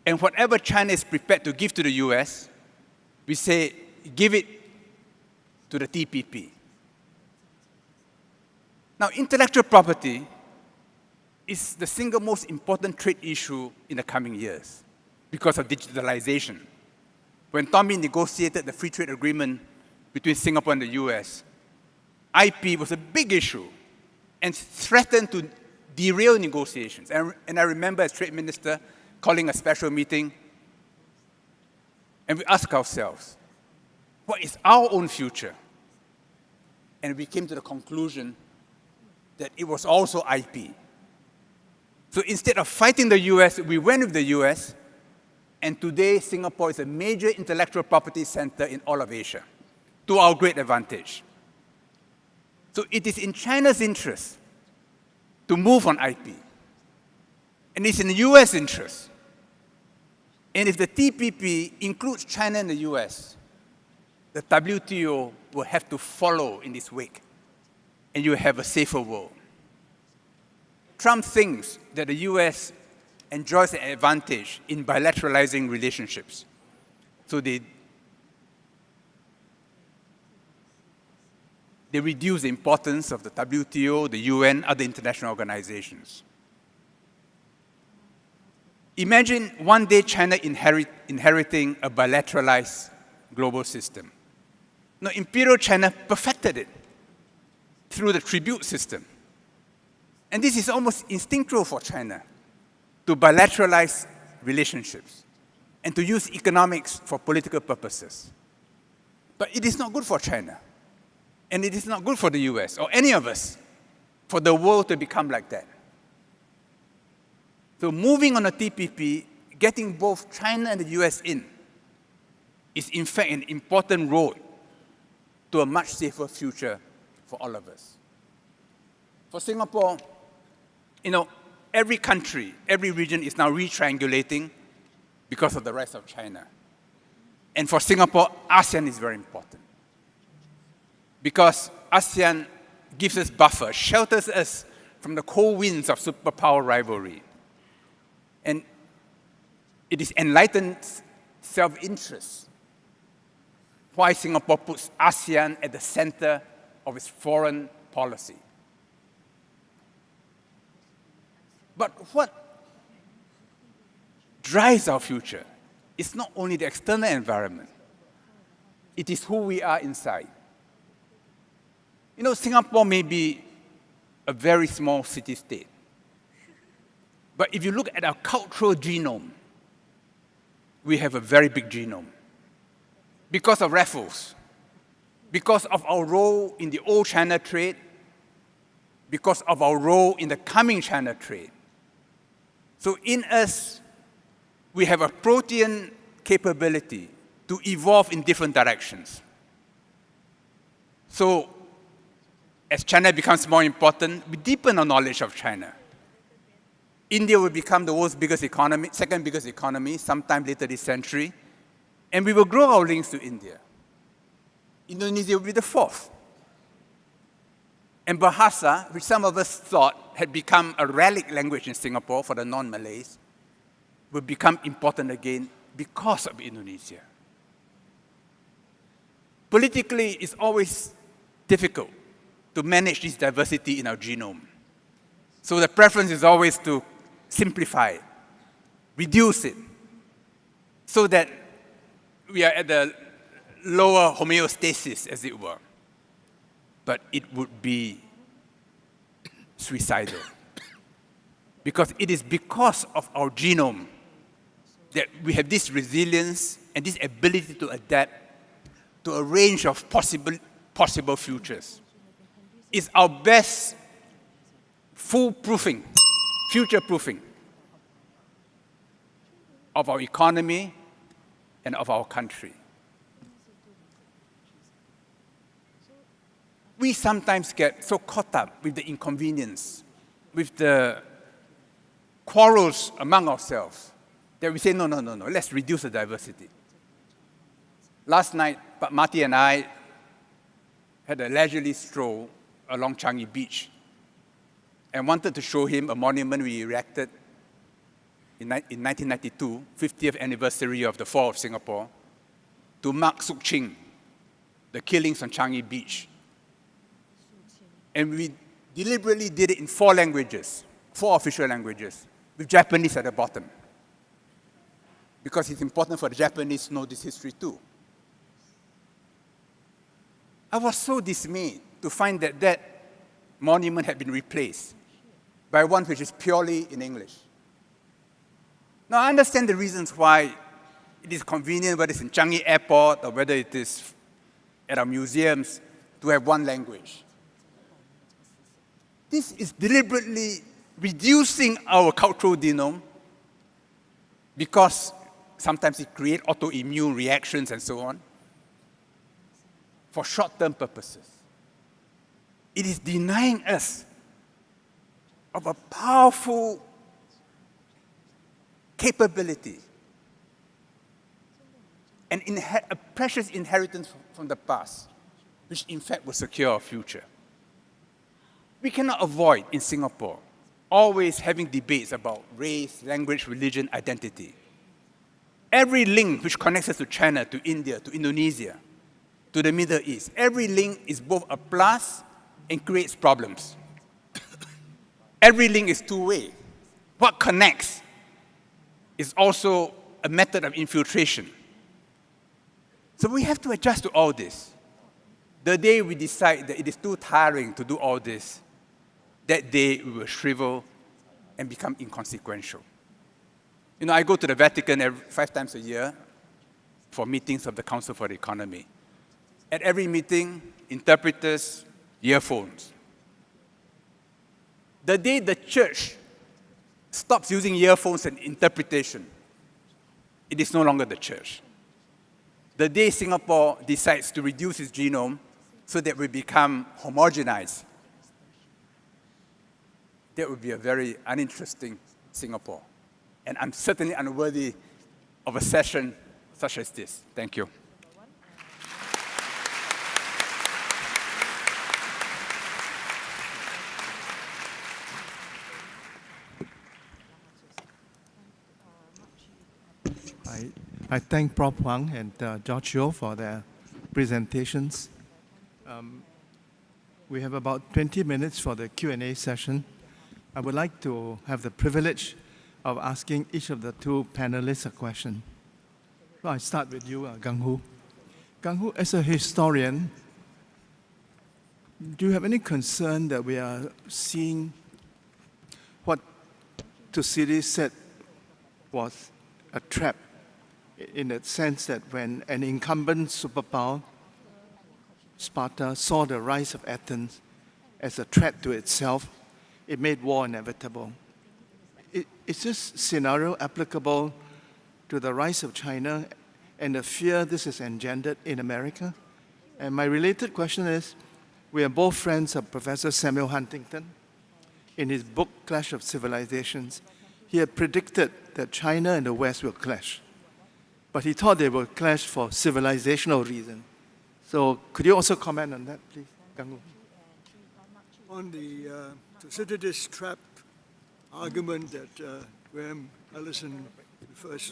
Speaker 3: And whatever China is prepared to give to the US, we say, give it to the TPP. Now, intellectual property is the single most important trade issue in the coming years because of digitalization. When Tommy negotiated the free trade agreement between Singapore and the US, IP was a big issue and threatened to derail negotiations. And I remember as trade minister calling a special meeting, and we asked ourselves, what is our own future? And we came to the conclusion that it was also IP. So instead of fighting the US, we went with the US, and today Singapore is a major intellectual property center in all of Asia, to our great advantage. So it is in China's interest to move on IP, and it's in the US interest. And if the TPP includes China and the US, the WTO will have to follow in this wake, and you have a safer world. Trump thinks that the US enjoys an advantage in bilateralizing relationships. So they reduce the importance of the WTO, the UN, other international organizations. Imagine one day China inheriting a bilateralized global system. Now, Imperial China perfected it through the tribute system. And this is almost instinctual for China, to bilateralize relationships and to use economics for political purposes. But it is not good for China. And it is not good for the US or any of us for the world to become like that. So moving on a TPP, getting both China and the US in, is in fact an important road to a much safer future for all of us. For Singapore, every country, every region is now re-triangulating because of the rise of China. And for Singapore, ASEAN is very important. Because ASEAN gives us buffer, shelters us from the cold winds of superpower rivalry. And it is enlightened self-interest why Singapore puts ASEAN at the center of its foreign policy. But what drives our future is not only the external environment, it is who we are inside. Singapore may be a very small city-state, but if you look at our cultural genome, we have a very big genome. Because of Raffles, because of our role in the old China trade, because of our role in the coming China trade. So in us, we have a protean capability to evolve in different directions. So as China becomes more important, we deepen our knowledge of China. India will become the world's biggest economy, second biggest economy, sometime later this century, and we will grow our links to India. Indonesia will be the fourth. And Bahasa, which some of us thought had become a relic language in Singapore for the non-Malays, will become important again because of Indonesia. Politically, it's always difficult to manage this diversity in our genome. So the preference is always to simplify it, reduce it, so that we are at the lower homeostasis, as it were. But it would be suicidal. Because it is because of our genome that we have this resilience and this ability to adapt to a range of possible futures. It's our best foolproofing, future-proofing of our economy and of our country. We sometimes get so caught up with the inconvenience, with the quarrels among ourselves, that we say, no, let's reduce the diversity. Last night, Marty and I had a leisurely stroll along Changi Beach and wanted to show him a monument we erected in 1992, 50th anniversary of the fall of Singapore, to mark Suk Ching, the killings on Changi Beach. And we deliberately did it in 4 languages, 4 official languages, with Japanese at the bottom. Because it's important for the Japanese to know this history too. I was so dismayed to find that that monument had been replaced by one which is purely in English. Now, I understand the reasons why it is convenient, whether it's in Changi Airport or whether it is at our museums, to have one language. This is deliberately reducing our cultural genome because sometimes it creates autoimmune reactions and so on for short-term purposes. It is denying us of a powerful capability and a precious inheritance from the past, which in fact will secure our future. We cannot avoid in Singapore always having debates about race, language, religion, identity. Every link which connects us to China, to India, to Indonesia, to the Middle East, every link is both a plus and creates problems. Every link is two-way. What connects is also a method of infiltration. So we have to adjust to all this. The day we decide that it is too tiring to do all this, that day we will shrivel and become inconsequential. You know, I go to the Vatican 5 times a year for meetings of the Council for the Economy. At every meeting, interpreters, earphones. The day the church stops using earphones and interpretation, it is no longer the church. The day Singapore decides to reduce its genome so that we become homogenized, that would be a very uninteresting Singapore. And I'm certainly unworthy of a session such as this. Thank you.
Speaker 1: I thank Prof. Huang and George Yeo for their presentations. We have about 20 minutes for the Q&A session. I would like to have the privilege of asking each of the two panelists a question. So I start with you, Gang Hu. Gang Hu, as a historian, do you have any concern that we are seeing what Thucydides said was a trap, in the sense that when an incumbent superpower, Sparta, saw the rise of Athens as a threat to itself, it made war inevitable? Is this scenario applicable to the rise of China and the fear this has engendered in America? And my related question is, we are both friends of Professor Samuel Huntington. In his book, Clash of Civilizations, he had predicted that China and the West will clash. But he thought they would clash for civilizational reasons. So could you also comment on that, please, Gang Hu?
Speaker 2: On the Thucydides trap argument that Graham Allison refers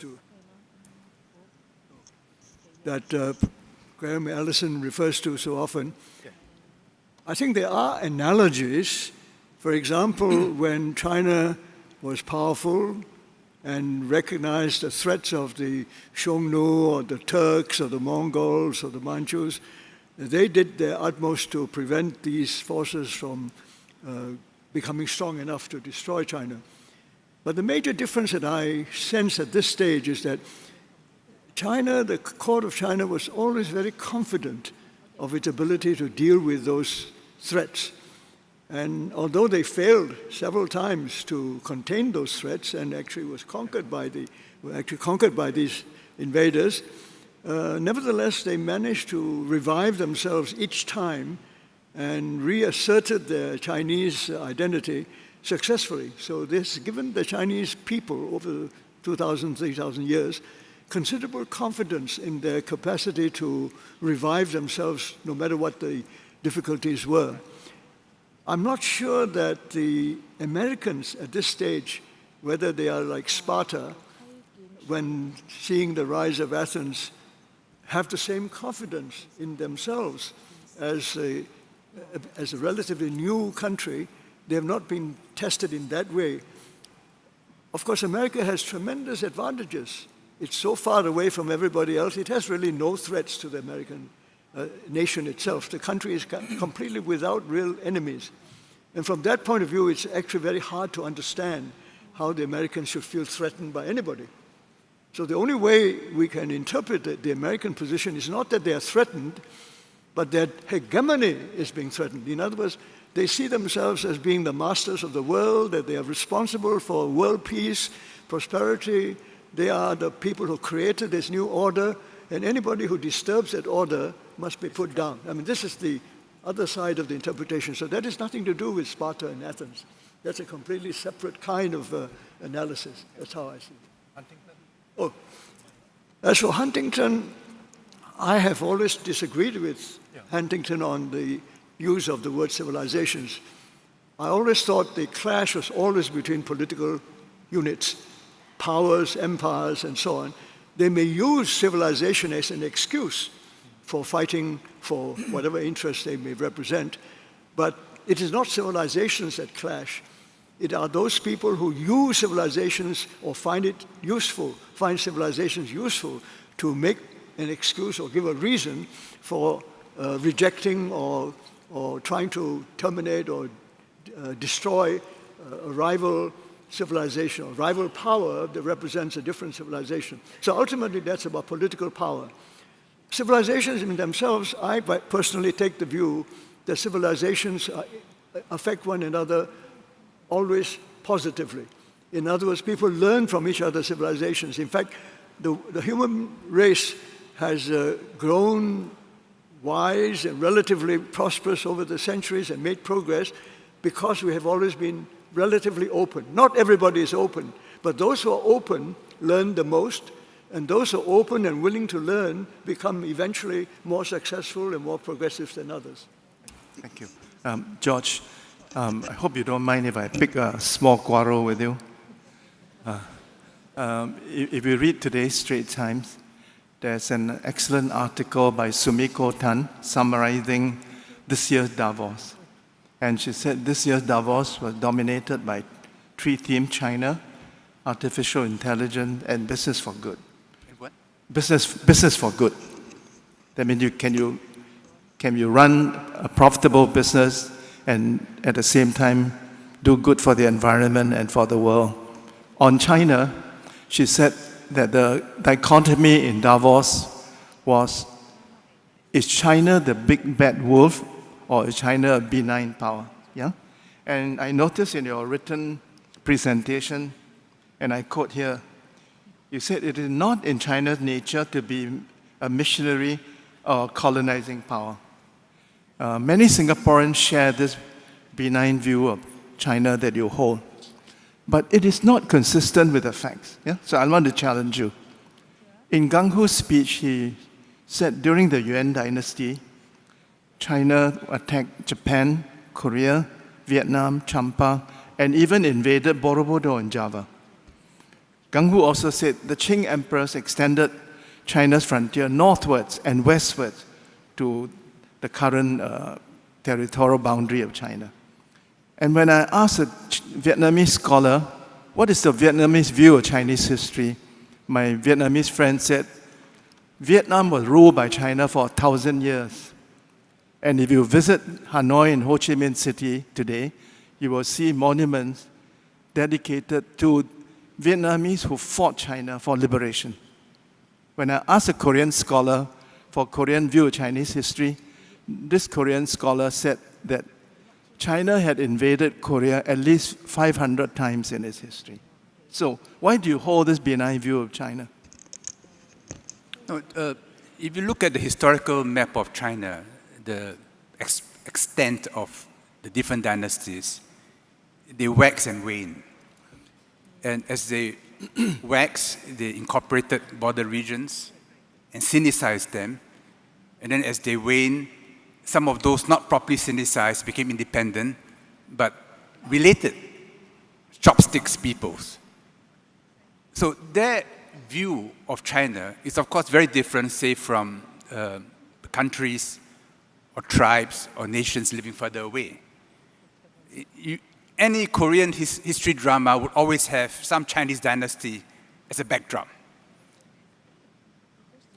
Speaker 2: to, so often, I think there are analogies. For example, when China was powerful and recognized the threats of the Xiongnu or the Turks or the Mongols or the Manchus, they did their utmost to prevent these forces from becoming strong enough to destroy China. But the major difference that I sense at this stage is that China, the court of China, was always very confident of its ability to deal with those threats. And although they failed several times to contain those threats and actually were conquered by these invaders, nevertheless, they managed to revive themselves each time and reasserted their Chinese identity successfully. So this has given the Chinese people over 2,000, 3,000 years considerable confidence in their capacity to revive themselves no matter what the difficulties were. I'm not sure that the Americans at this stage, whether they are like Sparta, when seeing the rise of Athens, have the same confidence in themselves as a relatively new country. They have not been tested in that way. Of course, America has tremendous advantages. It's so far away from everybody else, it has really no threats to the American nation itself. The country is completely without real enemies. And from that point of view, it's actually very hard to understand how the Americans should feel threatened by anybody. So the only way we can interpret the American position is not that they are threatened, but that hegemony is being threatened. In other words, They see themselves as being the masters of the world, that they are responsible for world peace, prosperity. They are the people who created this new order, and anybody who disturbs that order must be put down. I mean, this is the other side of the interpretation. So that has nothing to do with Sparta and Athens. That's a completely separate kind of analysis. That's how I see it.
Speaker 1: Huntington?
Speaker 2: Oh, as for Huntington, I have always disagreed with Huntington on the use of the word civilizations. I always thought the clash was always between political units, powers, empires, and so on. They may use civilization as an excuse for fighting for whatever interests they may represent, but it is not civilizations that clash. It are those people who use civilizations or find it useful, find civilizations useful to make an excuse or give a reason for rejecting or trying to terminate or destroy a rival civilization or rival power that represents a different civilization. So ultimately, that's about political power. Civilizations in themselves, I personally take the view that civilizations affect one another always positively. In other words, people learn from each other's civilizations. In fact, the human race has grown wise and relatively prosperous over the centuries and made progress because we have always been relatively open. Not everybody is open, but those who are open learn the most, and those who are open and willing to learn become eventually more successful and more progressive than others.
Speaker 1: Thank you. George, I hope you don't mind if I pick a small quarrel with you. If you read today's Straits Times, there's an excellent article by Sumiko Tan summarizing this year's Davos. And she said this year's Davos was dominated by three themes: China, artificial intelligence, and business for good.
Speaker 3: And what?
Speaker 1: Business for good. That means can you run a profitable business and at the same time do good for the environment and for the world. On China, she said that the dichotomy in Davos was, is China the big bad wolf or is China a benign power? Yeah? And I noticed in your written presentation, and I quote here, you said it is not in China's nature to be a missionary or colonizing power. Many Singaporeans share this benign view of China that you hold. But it is not consistent with the facts. Yeah? So I want to challenge you. In Gang Hu's speech, he said during the Yuan dynasty, China attacked Japan, Korea, Vietnam, Champa, and even invaded Borobudur in Java. Gang Hu also said the Qing emperors extended China's frontier northwards and westwards to the current territorial boundary of China. And when I asked a Vietnamese scholar, what is the Vietnamese view of Chinese history? My Vietnamese friend said, Vietnam was ruled by China for 1,000 years. And if you visit Hanoi and Ho Chi Minh City today, you will see monuments dedicated to Vietnamese who fought China for liberation. When I asked a Korean scholar for Korean view of Chinese history, this Korean scholar said that China had invaded Korea at least 500 times in its history. So why do you hold this benign view of China?
Speaker 3: No, if you look at the historical map of China, the extent of the different dynasties, they wax and wane. And as they wax, they incorporated border regions and Sinicized them. And then as they wane, some of those not properly Sinicized became independent, but related chopsticks peoples. So their view of China is, of course, very different, say, from countries or tribes or nations living further away. Any Korean history drama would always have some Chinese dynasty as a backdrop.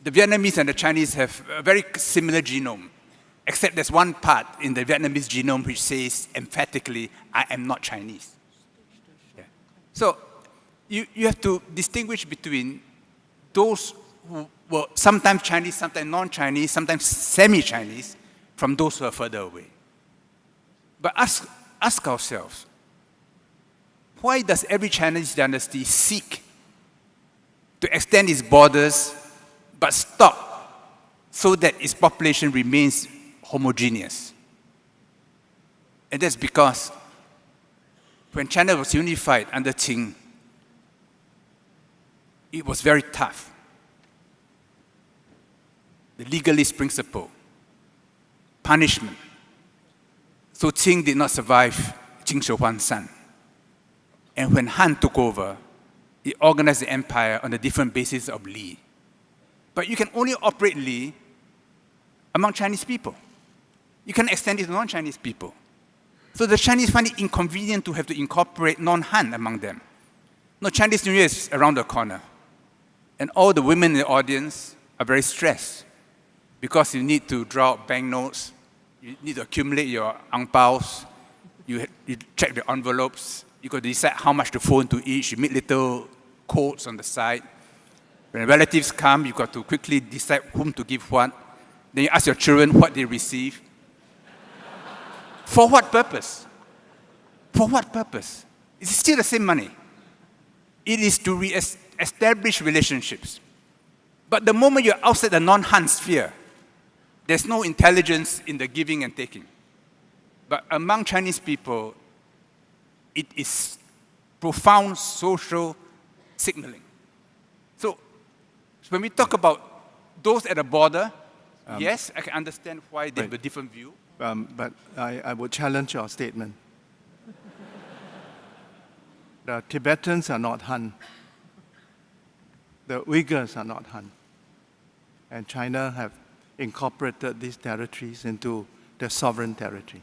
Speaker 3: The Vietnamese and the Chinese have a very similar genome, except there's one part in the Vietnamese genome which says emphatically, I am not Chinese. Yeah. So you have to distinguish between those who were sometimes Chinese, sometimes non-Chinese, sometimes semi-Chinese, from those who are further away. But ask ourselves, why does every Chinese dynasty seek to extend its borders but stop so that its population remains homogeneous? And that's because when China was unified under Qing, it was very tough. The legalist principle, punishment. So Qing did not survive Qing Shi Huang's son. And when Han took over, he organized the empire on a different basis of Li. But you can only operate Li among Chinese people. You can extend it to non-Chinese people. So the Chinese find it inconvenient to have to incorporate non-Han among them. No, Chinese New Year is around the corner. And all the women in the audience are very stressed because you need to draw out banknotes, you need to accumulate your ang paos, you check the envelopes, you got to decide how much to phone to each, you make little codes on the side. When relatives come, you got to quickly decide whom to give what. Then you ask your children what they receive. For what purpose? For what purpose? It's still the same money. It is to establish relationships. But the moment you're outside the non-Han sphere, there's no intelligence in the giving and taking. But among Chinese people, it is profound social signaling. So when we talk about those at the border, yes, I can understand why they have a different view.
Speaker 1: But I would challenge your statement. The Tibetans are not Han. The Uyghurs are not Han. And China have incorporated these territories into their sovereign territory.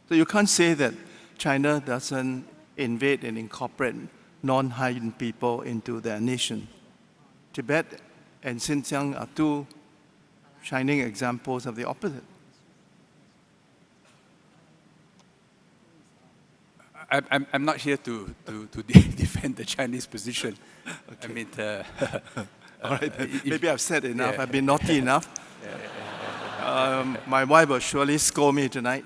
Speaker 1: So you can't say that China doesn't invade and incorporate non-Han people into their nation. Tibet and Xinjiang are two shining examples of the opposite.
Speaker 3: I'm not here to defend the Chinese position. Okay. I mean,
Speaker 1: all right. Maybe I've said enough.
Speaker 3: Yeah.
Speaker 1: I've been naughty enough. My wife will surely scold me tonight.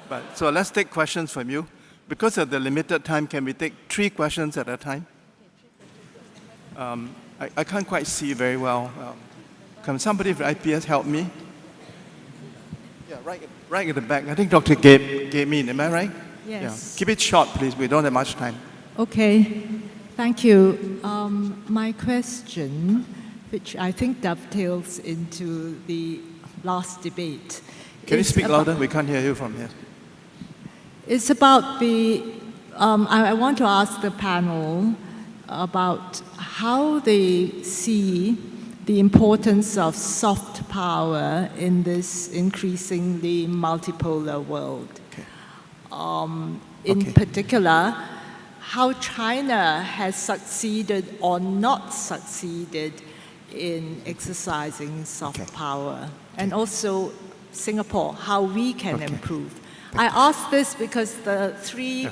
Speaker 1: But so let's take questions from you. Because of the limited time, can we take 3 questions at a time? I can't quite see very well. Can somebody from IPS help me? Yeah, right at the back. I think Dr. gave me. Am I right?
Speaker 4: Yes.
Speaker 1: Yeah. Keep it short, please. We don't have much time.
Speaker 4: Okay, thank you. My question, which I think dovetails into the last debate.
Speaker 1: Can you speak louder? We can't hear you from here.
Speaker 4: It's about the, I want to ask the panel about how they see the importance of soft power in this increasingly multipolar world. In particular, how China has succeeded or not succeeded in exercising soft power, and also Singapore, how we can improve. I ask this because the 3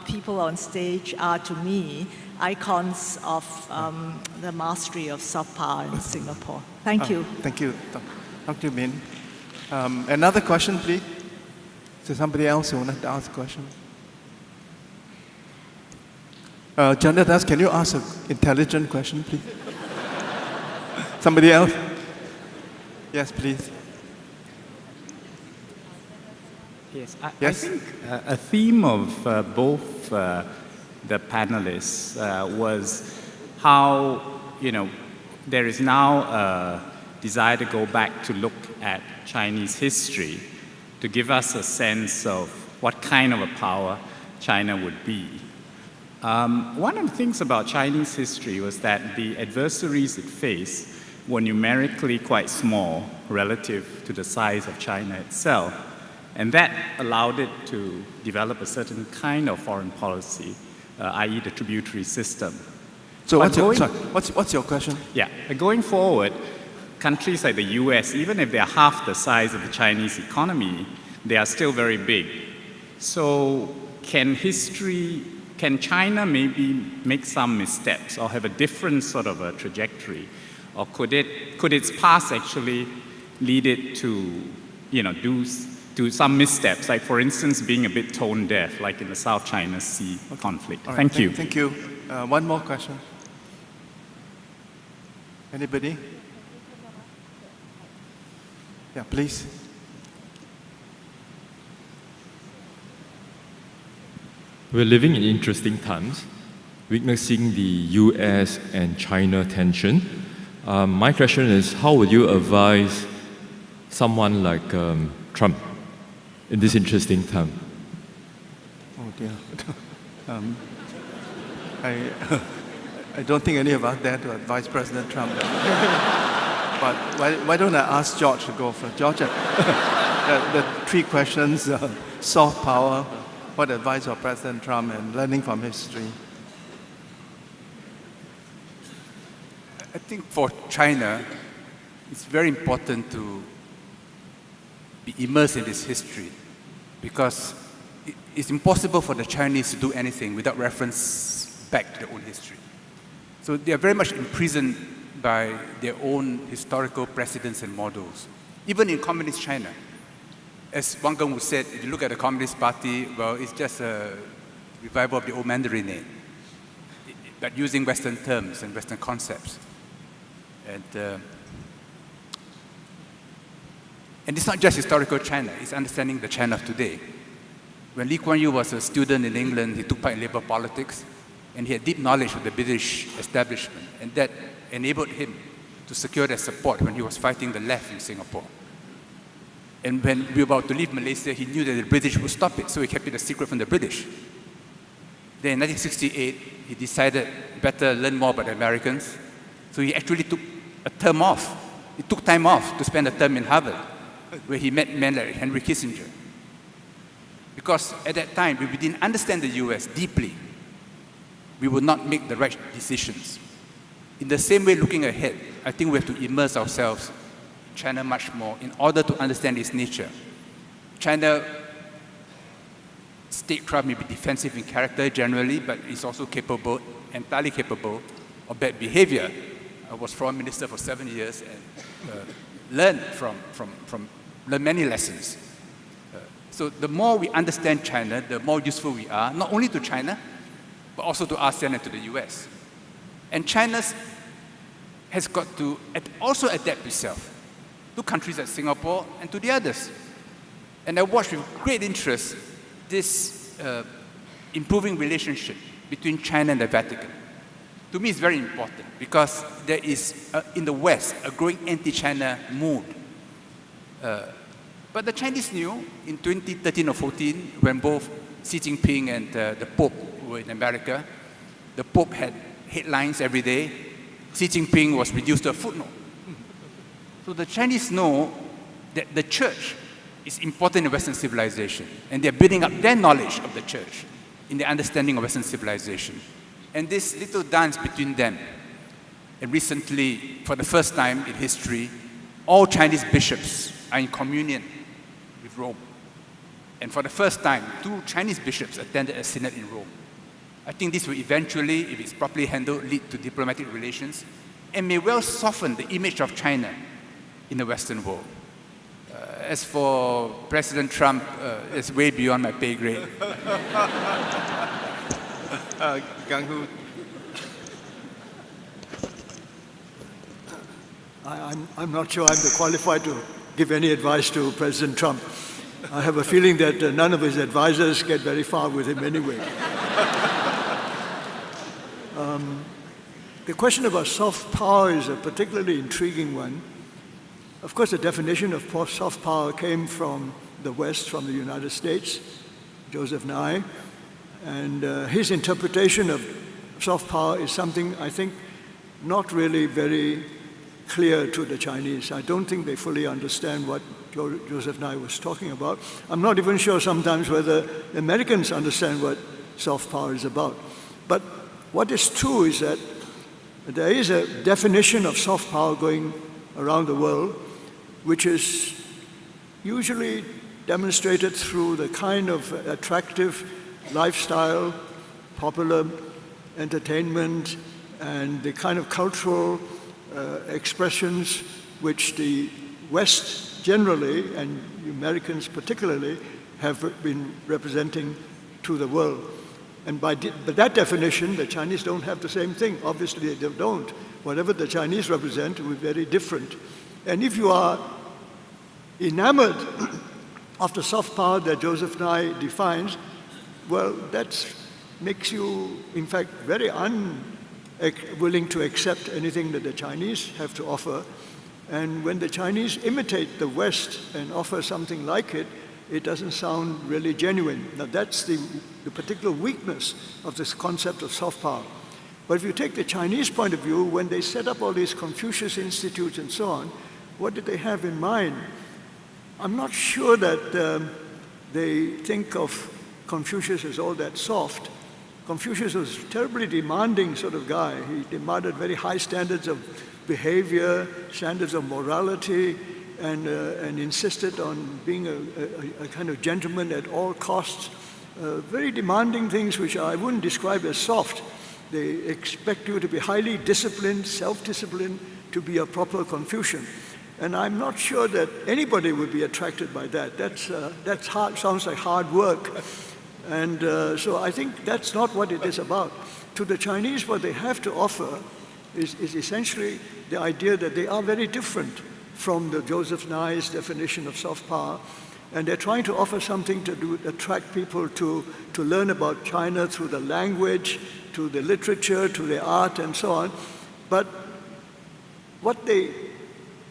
Speaker 4: people on stage are, to me, icons of the mastery of soft power in Singapore. Thank you.
Speaker 1: Thank you, Dr. Min. Another question, please. Is there somebody else who wanted to ask a question? Jandadas, can you ask an intelligent question, please? Somebody else? Yes, please.
Speaker 5: Yes,
Speaker 1: Yes?
Speaker 5: I think a theme of both the panelists was how, there is now a desire to go back to look at Chinese history to give us a sense of what kind of a power China would be. One of the things about Chinese history was that the adversaries it faced were numerically quite small relative to the size of China itself. And that allowed it to develop a certain kind of foreign policy, i.e. the tributary system.
Speaker 1: So what's your question?
Speaker 5: Yeah, going forward, countries like the US, even if they're half the size of the Chinese economy, they are still very big. So can China maybe make some missteps or have a different sort of a trajectory? Or could its past actually lead it to, do to some missteps, like for instance, being a bit tone deaf, like in the South China Sea conflict.
Speaker 1: All right,
Speaker 5: Thank you.
Speaker 1: Thank you. One more question. Anybody? Yeah, please.
Speaker 6: We're living in interesting times, witnessing the US and China tension. My question is, how would you advise someone like Trump in this interesting time?
Speaker 1: Oh dear. I don't think any of us dare to advise President Trump. But why don't I ask George to go first? George, the three questions, soft power, what advice of President Trump, and learning from history.
Speaker 3: I think for China, it's very important to be immersed in this history because it's impossible for the Chinese to do anything without reference back to their own history. So they are very much imprisoned by their own historical precedents and models. Even in communist China, as Wang Gungwu said, if you look at the Communist Party, well, it's just a revival of the old Mandarin name, but using Western terms and Western concepts. And it's not just historical China, it's understanding the China of today. When Li Kuan Yu was a student in England, he took part in labor politics, and he had deep knowledge of the British establishment, and that enabled him to secure their support when he was fighting the left in Singapore. And when we were about to leave Malaysia, he knew that the British would stop it, so he kept it a secret from the British. Then in 1968, he decided better learn more about the Americans, so he actually took a term off. He took time off to spend a term in Harvard, where he met men like Henry Kissinger. Because at that time, if we didn't understand the US deeply, we would not make the right decisions. In the same way, looking ahead, I think we have to immerse ourselves in China much more in order to understand its nature. China statecraft may be defensive in character generally, but it's also capable, entirely capable of bad behavior. I was foreign minister for 7 years and learned learned many lessons. So the more we understand China, the more useful we are, not only to China, but also to ASEAN and to the US. And China has got to also adapt itself to countries like Singapore and to the others. And I watched with great interest this improving relationship between China and the Vatican. To me, it's very important because there is, in the West, a growing anti-China mood. But the Chinese knew in 2013 or 14, when both Xi Jinping and the Pope were in America, the Pope had headlines every day. Xi Jinping was reduced to a footnote. So the Chinese know that the church is important in Western civilization, and they're building up their knowledge of the church in their understanding of Western civilization. And this little dance between them, and recently, for the first time in history, all Chinese bishops are in communion with Rome. And for the first time, 2 Chinese bishops attended a synod in Rome. I think this will eventually, if it's properly handled, lead to diplomatic relations and may well soften the image of China in the Western world. As for President Trump, it's way beyond my pay grade.
Speaker 1: Gungwu.
Speaker 2: I'm not sure I'm qualified to give any advice to President Trump. I have a feeling that none of his advisors get very far with him anyway. The question about soft power is a particularly intriguing one. Of course, the definition of soft power came from the West, from the United States, Joseph Nye, and his interpretation of soft power is something, I think, not really very clear to the Chinese. I don't think they fully understand what Joseph Nye was talking about. I'm not even sure sometimes whether Americans understand what soft power is about. But what is true is that there is a definition of soft power going around the world, which is usually demonstrated through the kind of attractive lifestyle, popular entertainment, and the kind of cultural expressions which the West generally, and Americans particularly, have been representing to the world. And by that definition, the Chinese don't have the same thing. Obviously, they don't. Whatever the Chinese represent will be very different. And if you are enamored of the soft power that Joseph Nye defines, well, that makes you, in fact, very unwilling to accept anything that the Chinese have to offer. And when the Chinese imitate the West and offer something like it, it doesn't sound really genuine. Now, that's the particular weakness of this concept of soft power. But if you take the Chinese point of view, when they set up all these Confucius institutes and so on, what did they have in mind? I'm not sure that they think of Confucius as all that soft. Confucius was a terribly demanding sort of guy. He demanded very high standards of behavior, standards of morality, and insisted on being a kind of gentleman at all costs. Very demanding things which I wouldn't describe as soft. They expect you to be highly disciplined, self-disciplined, to be a proper Confucian. And I'm not sure that anybody would be attracted by that. That's hard, sounds like hard work. And so I think that's not what it is about. To the Chinese, what they have to offer is essentially the idea that they are very different from the Joseph Nye's definition of soft power. And they're trying to offer something to attract people to learn about China through the language, to the literature, to the art, and so on. But what they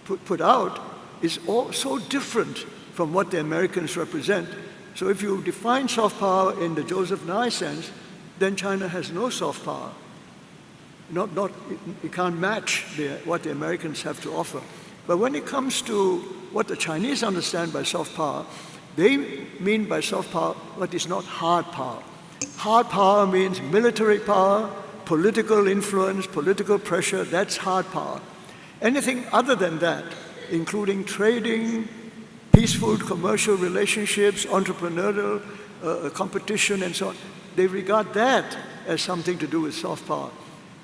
Speaker 2: put out is all so different from what the Americans represent. So if you define soft power in the Joseph Nye sense, then China has no soft power. It can't match what the Americans have to offer. But when it comes to what the Chinese understand by soft power, they mean by soft power what is not hard power. Hard power means military power, political influence, political pressure, that's hard power. Anything other than that, including trading, peaceful commercial relationships, entrepreneurial competition, and so on, they regard that as something to do with soft power.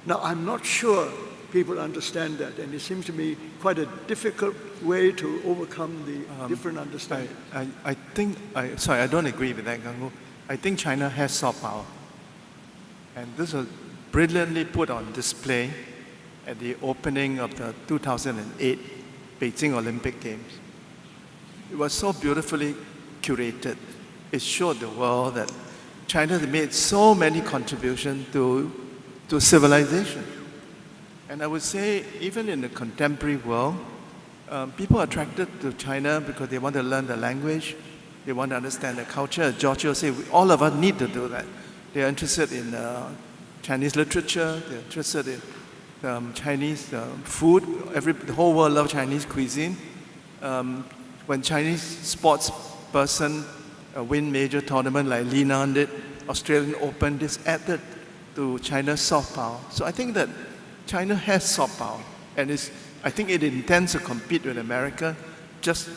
Speaker 2: Now, I'm not sure people understand that, and it seems to me quite a difficult way to overcome the different understanding.
Speaker 1: I think, sorry, I don't agree with that, Ganggu. I think China has soft power. And this was brilliantly put on display at the opening of the 2008 Beijing Olympic Games. It was so beautifully curated. It showed the world that China had made so many contributions to civilization. And I would say, even in the contemporary world, people are attracted to China because they want to learn the language, they want to understand the culture. As George Yeo said, all of us need to do that. They're interested in Chinese literature, they're interested in Chinese food. The whole world loves Chinese cuisine. When Chinese sports person win major tournament like Li Nan did, Australian Open, this added to China's soft power. So I think that China has soft power, and I think it intends to compete with America,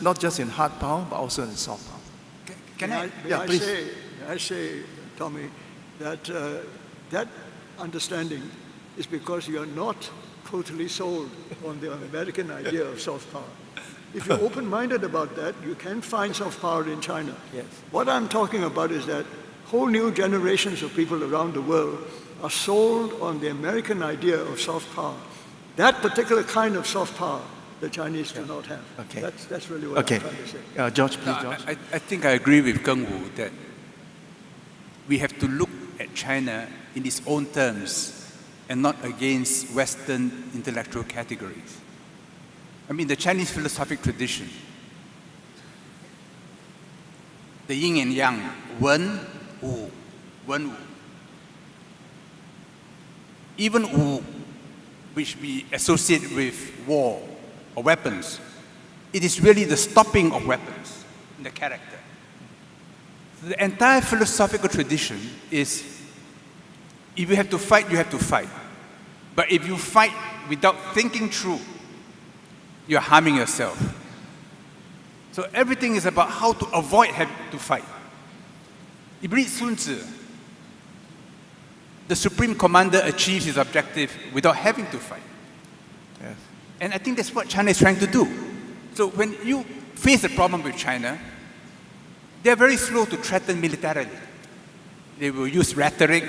Speaker 1: not just in hard power, but also in soft power.
Speaker 2: May I say, Tommy, that that understanding is because you're not totally sold on the American idea of soft power. If you're open-minded about that, you can find soft power in China.
Speaker 1: Yes.
Speaker 2: What I'm talking about is that whole new generations of people around the world are sold on the American idea of soft power. That particular kind of soft power, the Chinese do not have.
Speaker 1: Okay.
Speaker 2: That's really what I'm trying to say.
Speaker 1: George, please, George.
Speaker 3: I think I agree with Gungwu that we have to look at China in its own terms and not against Western intellectual categories. I mean, the Chinese philosophic tradition, the yin and yang, wen, wu, wen, wu. Even wu, which we associate with war or weapons, it is really the stopping of weapons in the character. The entire philosophical tradition is, if you have to fight, you have to fight. But if you fight without thinking through, you're harming yourself. So everything is about how to avoid having to fight. If you read Sun Tzu, the supreme commander achieves his objective without having to fight.
Speaker 1: Yes.
Speaker 3: And I think that's what China is trying to do. So when you face a problem with China, they're very slow to threaten militarily. They will use rhetoric.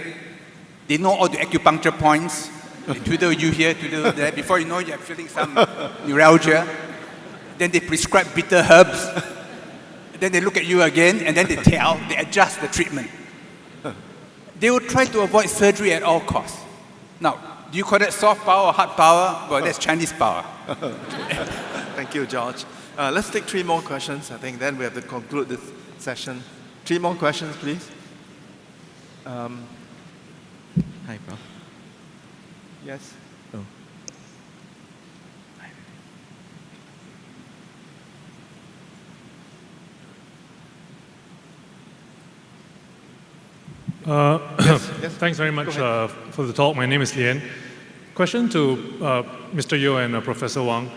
Speaker 3: They know all the acupuncture points. They twiddle you here, twiddle there. Before you know, you're feeling some neuralgia. Then they prescribe bitter herbs. Then they look at you again, and then they adjust the treatment. They will try to avoid surgery at all costs. Now, do you call that soft power or hard power? Well, that's Chinese power.
Speaker 1: Thank you, George. Let's take 3 more questions. I think then we have to conclude this session. 3 more questions, please.
Speaker 7: Hi, Prof.
Speaker 1: Yes.
Speaker 7: Oh.
Speaker 1: Yes.
Speaker 8: Thanks very much for the talk. My name is Lian. Question to Mr. Yeo and Professor Wang.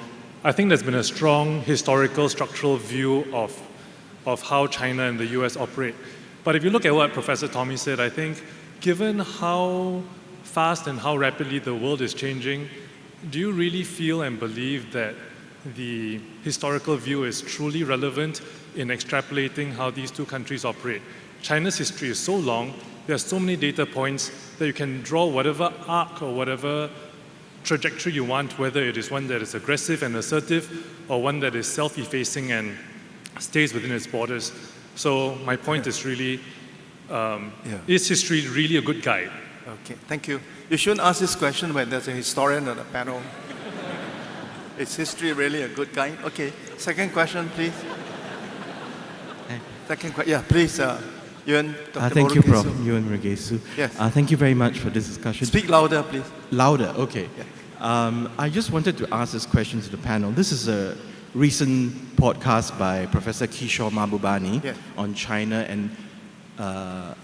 Speaker 8: I think there's been a strong historical structural view of how China and the US operate. But if you look at what Professor Tommy said, I think given how fast and how rapidly the world is changing, do you really feel and believe that the historical view is truly relevant in extrapolating how these two countries operate? China's history is so long, there are so many data points that you can draw whatever arc or whatever trajectory you want, whether it is one that is aggressive and assertive or one that is self-effacing and stays within its borders. So my point is really, is history really a good guide?
Speaker 1: Okay, thank you. You shouldn't ask this question when there's a historian on the panel. Is history really a good guide? Okay, second question, please. Second question, yeah, please. Yuan, Dr.
Speaker 7: Thank you, Prof.
Speaker 1: Murugesu.
Speaker 7: Yuan Murugesu.
Speaker 1: Yes.
Speaker 7: Thank you very much for this discussion.
Speaker 1: Speak louder, please.
Speaker 7: Louder, okay.
Speaker 1: Yeah.
Speaker 7: I just wanted to ask this question to the panel. This is a recent podcast by Professor Kishore Mahbubani on China and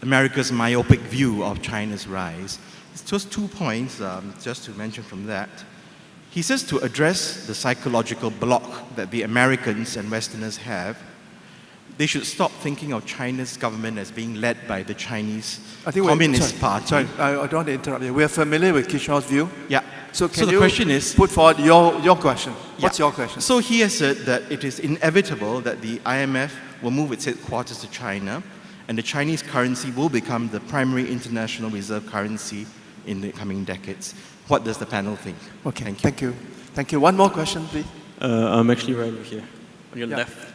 Speaker 7: America's myopic view of China's rise. It's just 2 points, just to mention from that. He says to address the psychological block that the Americans and Westerners have, they should stop thinking of China's government as being led by the Chinese Communist Party.
Speaker 1: Sorry, I don't want to interrupt you. We are familiar with Kishore's view.
Speaker 7: Yeah.
Speaker 1: So can
Speaker 7: the
Speaker 1: you
Speaker 7: question is,
Speaker 1: put forward your question? What's your question?
Speaker 7: So he has said that it is inevitable that the IMF will move its headquarters to China, and the Chinese currency will become the primary international reserve currency in the coming decades. What does the panel think?
Speaker 1: Okay, thank you. Thank you. One more question, please.
Speaker 9: I'm actually right over here, on your left.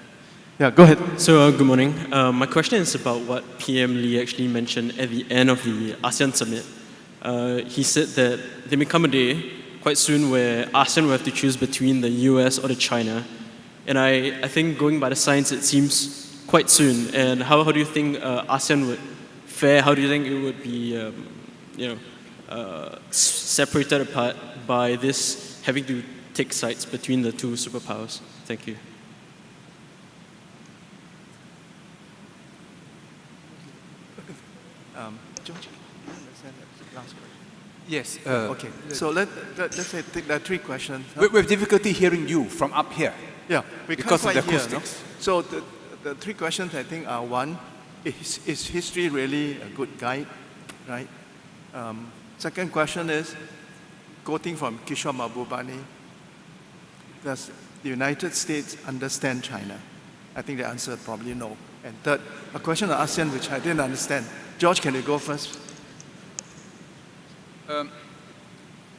Speaker 1: Yeah, go ahead.
Speaker 9: So, good morning. My question is about what PM Lee actually mentioned at the end of the ASEAN summit. He said that there may come a day quite soon where ASEAN will have to choose between the US or the China. And I think going by the science, it seems quite soon. And how do you think ASEAN would fare? How do you think it would be separated apart by this having to take sides between the two superpowers? Thank you.
Speaker 1: George, last question.
Speaker 3: Yes.
Speaker 1: Okay, so let's say there are 3 questions.
Speaker 3: We have difficulty hearing you from up here.
Speaker 1: Yeah, we
Speaker 3: because
Speaker 1: can't
Speaker 3: of the
Speaker 1: quite hear,
Speaker 3: acoustics.
Speaker 1: no? So the 3 questions I think are: 1, is history really a good guide, right? Second question is, quoting from Kishore Mahbubani, does the United States understand China? I think the answer is probably no. And third, a question on ASEAN which I didn't understand. George, can you go first?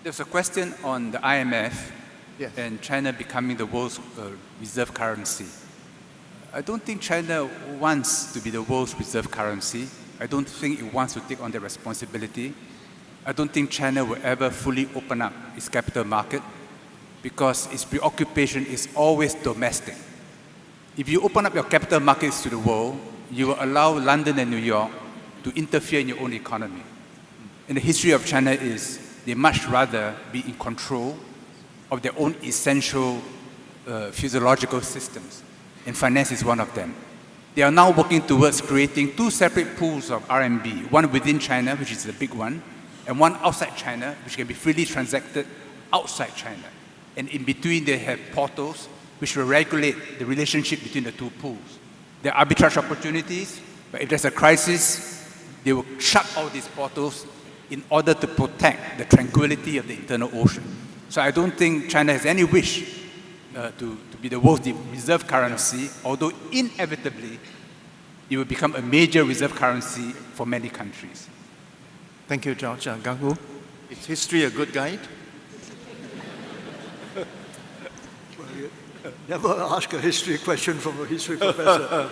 Speaker 3: There's a question on the IMF
Speaker 1: Yes.
Speaker 3: and China becoming the world's reserve currency. I don't think China wants to be the world's reserve currency. I don't think it wants to take on the responsibility. I don't think China will ever fully open up its capital market because its preoccupation is always domestic. If you open up your capital markets to the world, you will allow London and New York to interfere in your own economy. And the history of China is they much rather be in control of their own essential physiological systems, and finance is one of them. They are now working towards creating 2 separate pools of RMB, one within China, which is the big one, and one outside China, which can be freely transacted outside China. And in between, they have portals which will regulate the relationship between the 2 pools. There are arbitrage opportunities, but if there's a crisis, they will shut all these portals in order to protect the tranquility of the internal ocean. So I don't think China has any wish to be be the world's reserve currency, although inevitably it will become a major reserve currency for many countries.
Speaker 1: Thank you, George. Ganggu, is history a good guide?
Speaker 2: Never ask a history question from a history professor.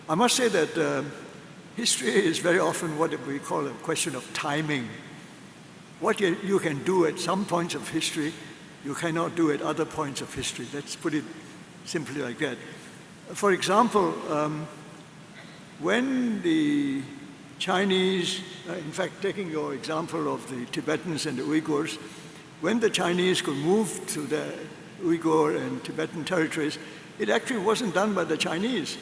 Speaker 2: I must say that history is very often what we call a question of timing. What you can do at some points of history, you cannot do at other points of history. Let's put it simply like that. For example, when the Chinese, in fact, taking your example of the Tibetans and the Uyghurs, when the Chinese could move to the Uyghur and Tibetan territories, it actually wasn't done by the Chinese.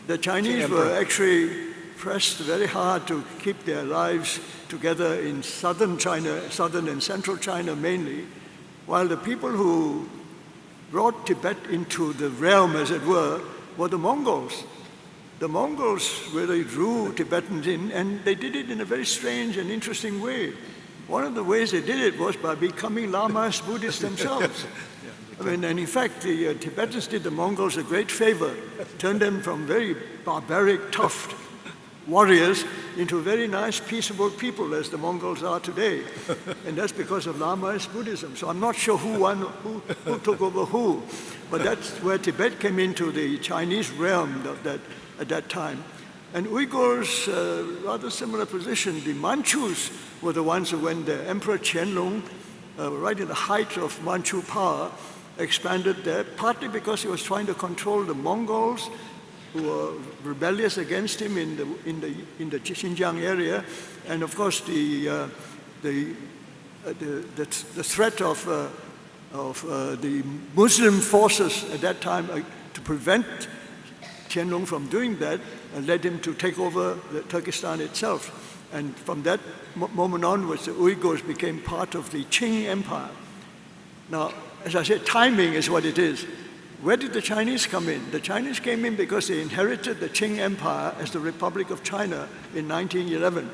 Speaker 2: The Chinese were actually pressed very hard to keep their lives together in southern China, southern and central China mainly, while the people who brought Tibet into the realm, as it were the Mongols. The Mongols really drew Tibetans in, and they did it in a very strange and interesting way. One of the ways they did it was by becoming Lamas Buddhists themselves. I mean, and in fact, the Tibetans did the Mongols a great favor, turned them from very barbaric, tough warriors into very nice, peaceable people, as the Mongols are today. And that's because of Lamaist Buddhism. So I'm not sure who took over who, but that's where Tibet came into the Chinese realm at that time. And Uyghurs, rather similar position. The Manchus were the ones who, when the Emperor Qianlong, right in the height of Manchu power, expanded there, partly because he was trying to control the Mongols, who were rebellious against him in the Xinjiang area, and of course the threat of the Muslim forces at that time to prevent Qianlong from doing that led him to take over Turkestan itself. And from that moment onwards, the Uyghurs became part of the Qing Empire. Now, as I said, timing is what it is. Where did the Chinese come in? The Chinese came in because they inherited the Qing Empire as the Republic of China in 1911.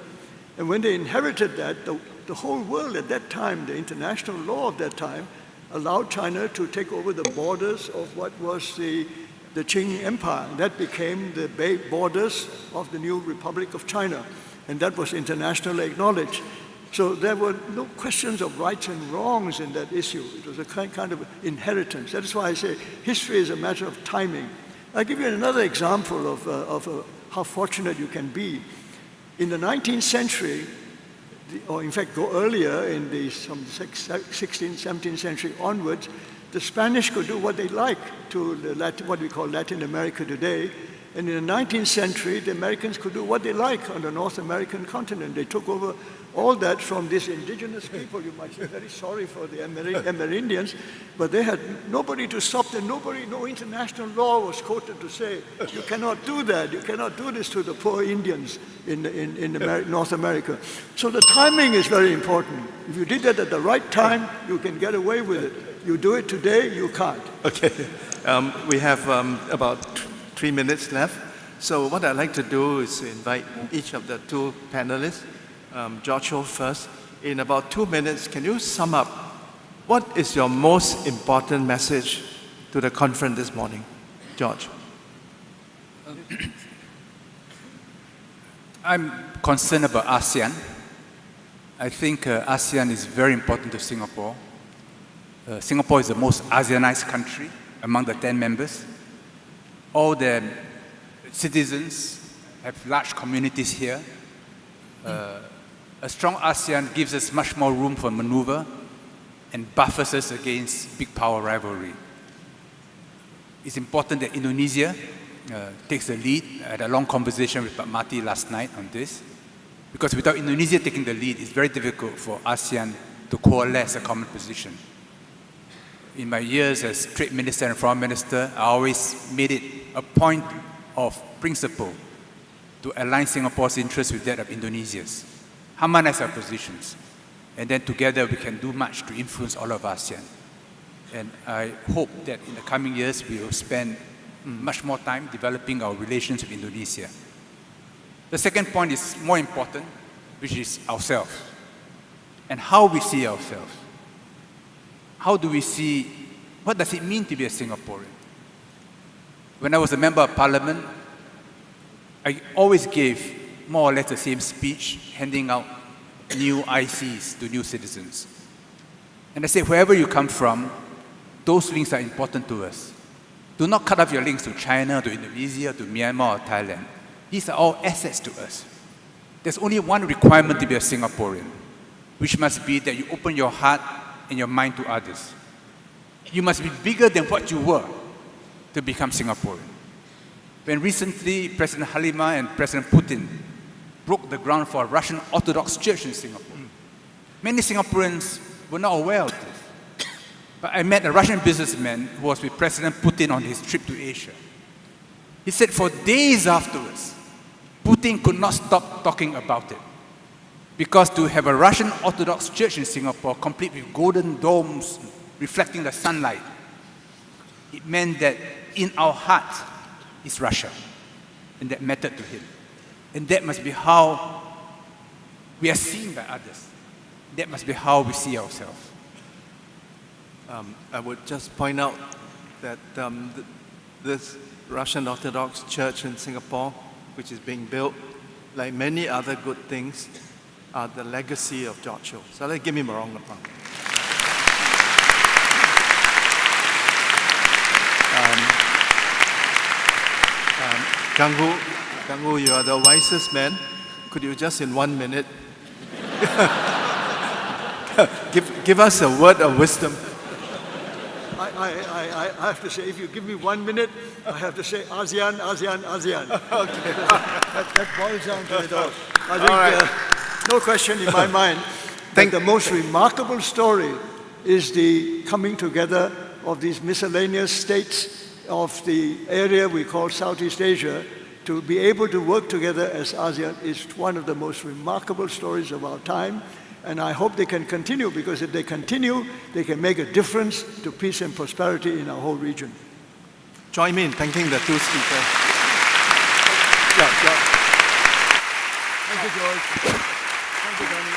Speaker 2: And when they inherited that, the whole world at that time, the international law of that time, allowed China to take over the borders of what was the Qing Empire. That became the borders of the new Republic of China. And that was internationally acknowledged. So there were no questions of rights and wrongs in that issue. It was a kind of inheritance. That is why I say history is a matter of timing. I'll give you another example of how fortunate you can be. In the 19th century, or in fact go earlier, in from the 16th, 17th century onwards, the Spanish could do what they like to what we call Latin America today. And in the 19th century, the Americans could do what they like on the North American continent. They took over all that from these indigenous people. You might say very sorry for the Amerindians, but they had nobody to stop them. No international law was quoted to say, you cannot do that. You cannot do this to the poor Indians in North America. So the timing is very important. If you did that at the right time, you can get away with it. You do it today, you can't.
Speaker 1: Okay. We have about 3 minutes left. So what I'd like to do is invite each of the two panelists, George Yeo first. In about 2 minutes, can you sum up what is your most important message to the conference this morning? George.
Speaker 3: I'm concerned about ASEAN. I think ASEAN is very important to Singapore. Singapore is the most ASEANized country among the 10 members. All the citizens have large communities here. A strong ASEAN gives us much more room for maneuver and buffers us against big power rivalry. It's important that Indonesia takes the lead. I had a long conversation with Pak Mati last night on this, because without Indonesia taking the lead, it's very difficult for ASEAN to coalesce a common position. In my years as trade minister and foreign minister, I always made it a point of principle to align Singapore's interests with that of Indonesia's, harmonize our positions, and then together we can do much to influence all of ASEAN. And I hope that in the coming years we will spend much more time developing our relations with Indonesia. The second point is more important, which is ourselves, and how we see ourselves. How do we see What does it mean to be a Singaporean? When I was a member of parliament, I always gave more or less the same speech, handing out new ICs to new citizens. And I said, wherever you come from, those links are important to us. Do not cut off your links to China, to Indonesia, to Myanmar, or Thailand. These are all assets to us. There's only one requirement to be a Singaporean, which must be that you open your heart and your mind to others. You must be bigger than what you were to become Singaporean. When recently President Halima and President Putin broke the ground for a Russian Orthodox church in Singapore, many Singaporeans were not aware of this. But I met a Russian businessman who was with President Putin on his trip to Asia. He said for days afterwards, Putin could not stop talking about it. Because to have a Russian Orthodox church in Singapore, complete with golden domes reflecting the sunlight, it meant that in our heart is Russia. And that mattered to him. And that must be how we are seen by others. That must be how we see ourselves.
Speaker 1: I would just point out that this Russian Orthodox Church in Singapore, which is being built, like many other good things, are the legacy of George Yeo. So let's give him a round of applause. Kanghu, you are the wisest man. Could you just in 1 minute give us a word of wisdom?
Speaker 2: I have to say, if you give me 1 minute, I have to say ASEAN, ASEAN, ASEAN.
Speaker 1: Okay.
Speaker 2: that boils down to it all. I think no question in my mind that the most remarkable story is the coming together of these miscellaneous states of the area we call Southeast Asia. To be able to work together as ASEAN is one of the most remarkable stories of our time. And I hope they can continue, because if they continue, they can make a difference to peace and prosperity in our whole region.
Speaker 1: Join me in thanking the two speakers.
Speaker 2: Thank you, George. Thank you, Danny.